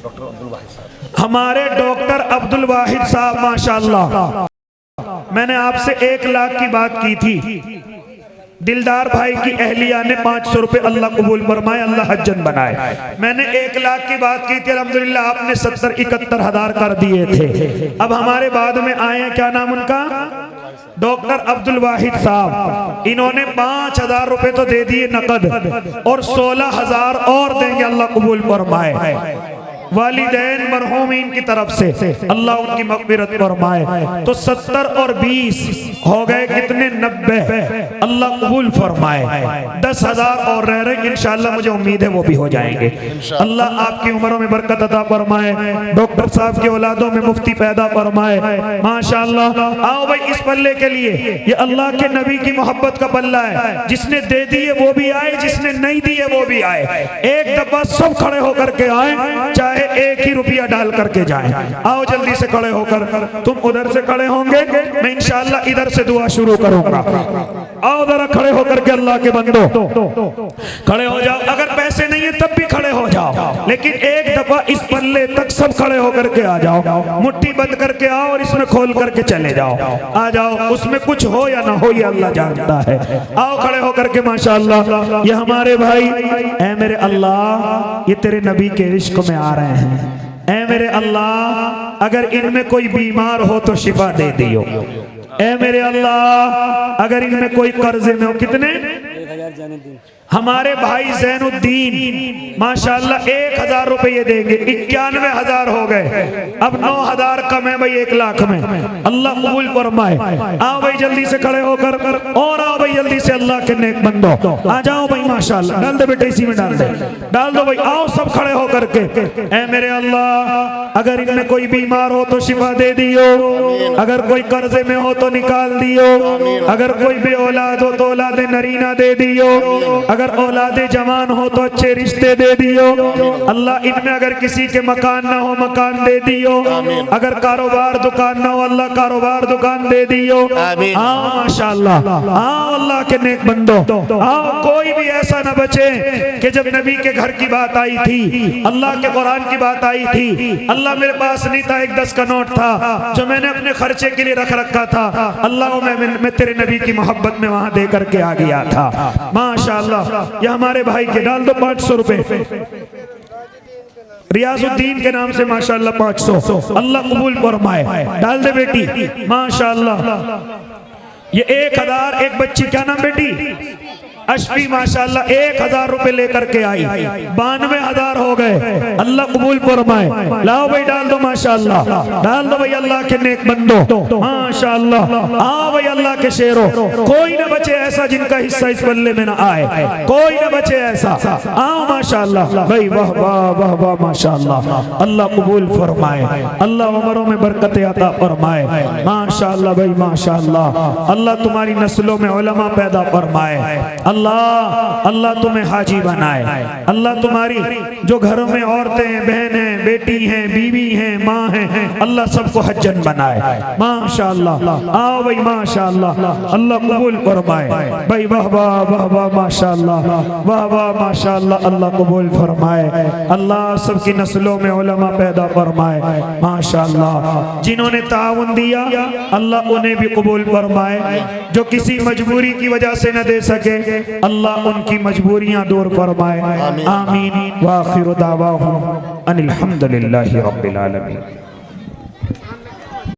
डॉक्टर अब्दुल वाहिद साहब, हमारे डॉक्टर अब्दुल वाहिद साहब माशाअल्लाह। मैंने आपसे 1 लाख की बात की थी, दिलदार भाई की अहलिया ने 500 रुपए, अल्लाह कबूल फरमाए, अल्लाह हज्जन बनाए। मैंने 1 लाख की बात की थी, अल्हम्दुलिल्लाह आपने 70-71 हज़ार कर दिए थे। अब हमारे बाद में आए हैं, क्या नाम उनका, डॉक्टर अब्दुल वाहिद साहब, इन्होंने 5,000 रुपए तो दे दिए नकद और 16,000 और देंगे, अल्लाह कबूल फरमाए। वालिदैन मरहूमीन की तरफ से अल्लाह उनकी मग़फ़िरत फरमाए। तो 70 और 20 हो गए कितने, 90, अल्लाह कबूल फरमाए। 10,000 और रह रहे, इंशाअल्लाह मुझे उम्मीद है वो भी हो जाएंगे। अल्लाह आपकी उम्रों में बरकत अता फरमाए, डॉक्टर साहब की औलादों में मुफ्ती पैदा फरमाए, माशाअल्लाह। आओ भाई, इस पल्ले के लिए ये अल्लाह के नबी की मोहब्बत का पल्ला है, जिसने दे दिए वो भी आए, जिसने नहीं दिए वो भी आए। एक दफा सब खड़े होकर के आए, चाहे 1 ही रुपया डाल करके जाएं। आओ जल्दी से खड़े होकर, तुम उधर से खड़े होंगे, मैं इंशाअल्लाह इधर से दुआ शुरू करूंगा। आओ जरा खड़े होकर के, अल्लाह के बंदो खड़े हो जाओ। अगर पैसे नहीं है तब भी खड़े हो जाओ, लेकिन एक दफा इस पल्ले तक सब खड़े होकर के आ जाओ। मुट्ठी बंद करके आओ और इसमें खोल करके चले जाओ। आ जाओ, उसमें कुछ हो या ना हो ये अल्लाह जानता है। आओ खड़े होकर के, माशाअल्लाह। ये हमारे भाई, ऐ मेरे अल्लाह, ये तेरे नबी के इश्क में आ रहे हैं। ऐ मेरे अल्लाह, अगर इनमें कोई बीमार हो तो शिफा दे दियो। ऐ मेरे अल्लाह, अगर इनमें कोई कर्जे में हो, कितने, हमारे भाई ज़ैनुद्दीन माशाअल्लाह 1,000 रुपए ये देंगे, 91,000 हो गए। अब 9,000 कम है भाई 1 लाख में, अल्लाह कबूल फरमाए। आओ भाई जल्दी से खड़े होकर, और आओ भाई जल्दी से, अल्लाह के नेक बंदो आ जाओ भाई, माशाअल्लाह। डाल दे बेटे, इसी में डाल दे, डाल दो भाई। आओ सब खड़े होकर के। ऐ मेरे अल्लाह, अगर इनमें कोई बीमार हो तो शिफा दे दियो, अगर कोई कर्जे में हो तो निकाल दियो, अगर कोई बे औलाद हो तो औलाद नरीना दे दियो, अगर औलादे जवान हो तो अच्छे रिश्ते दे दियो। अल्लाह इनमें अगर किसी के मकान ना हो, मकान दे दियो। अगर कारोबार दुकान ना हो, अल्लाह कारोबार दुकान दे दियो। आओ माशाअल्लाह, आओ अल्लाह के नेक बंदो, आओ। कोई भी ऐसा ना बचे कि जब नबी के घर की बात आई थी, अल्लाह के कुरान की बात आई थी, अल्लाह मेरे पास नहीं था, 1 10 का नोट था जो मैंने अपने खर्चे के लिए रख रखा था, अल्लाह मैं तेरे नबी की मोहब्बत में वहां दे करके आ गया था, माशाअल्लाह। ये हमारे भाई के डाल दो 500 रुपए, रियाजुद्दीन के नाम से माशाअल्लाह 500, अल्लाह कबूल फरमाए। डाल दे बेटी, माशाअल्लाह। ये 1,000, एक बच्ची, क्या नाम बेटी, अशफी, माशाअल्लाह 1,000 रुपए लेकर के आई, 92,000 हो गए, अल्लाह कबूल फरमाए। लाओ भाई डाल दो, माशाअल्लाह, डाल दो भाई, अल्लाह के नेक बंदो, माशाअल्लाह। आओ भाई अल्लाह के शेरों, कोई ना बचे ऐसा जिनका हिस्सा इस बल्ले में ना आए, कोई ना बचे ऐसा। आओ माशाअल्लाह भाई, वाह वाह वाह वाह, माशाअल्लाह, अल्लाह कबूल फरमाए, अल्लाह उम्रों में बरकत अता फरमाए, माशाअल्लाह भाई, माशाअल्लाह। अल्लाह तुम्हारी नस्लों में उलमा पैदा फरमाए, अल्लाह तुम्हें हाजी बनाए, अल्लाह तुम्हारी जो घरों में औरतें हैं, बहन हैं, बेटी हैं, बीवी हैं, माँ हैं, अल्लाह सबको हज्जन बनाए, माशाअल्लाह। आओ भाई, माशाअल्लाह, अल्लाह कबूल फरमाए भाई, वाह वाह वाह वाह, माशाअल्लाह, वाह वाह, माशाअल्लाह, अल्लाह कबूल फरमाए। अल्लाह सबकी नस्लों में उलमा पैदा फरमाए, माशाअल्लाह। जिन्होंने ताउन दिया, अल्लाह उन्हें भी कबूल फरमाए। जो किसी मजबूरी की वजह से न दे सके, अल्लाह उनकी मजबूरियां दूर फरमाए, आमीन। व आखिरु दावाहुम अनिल हम्दुलिल्लाहि रब्बिल आलमीन।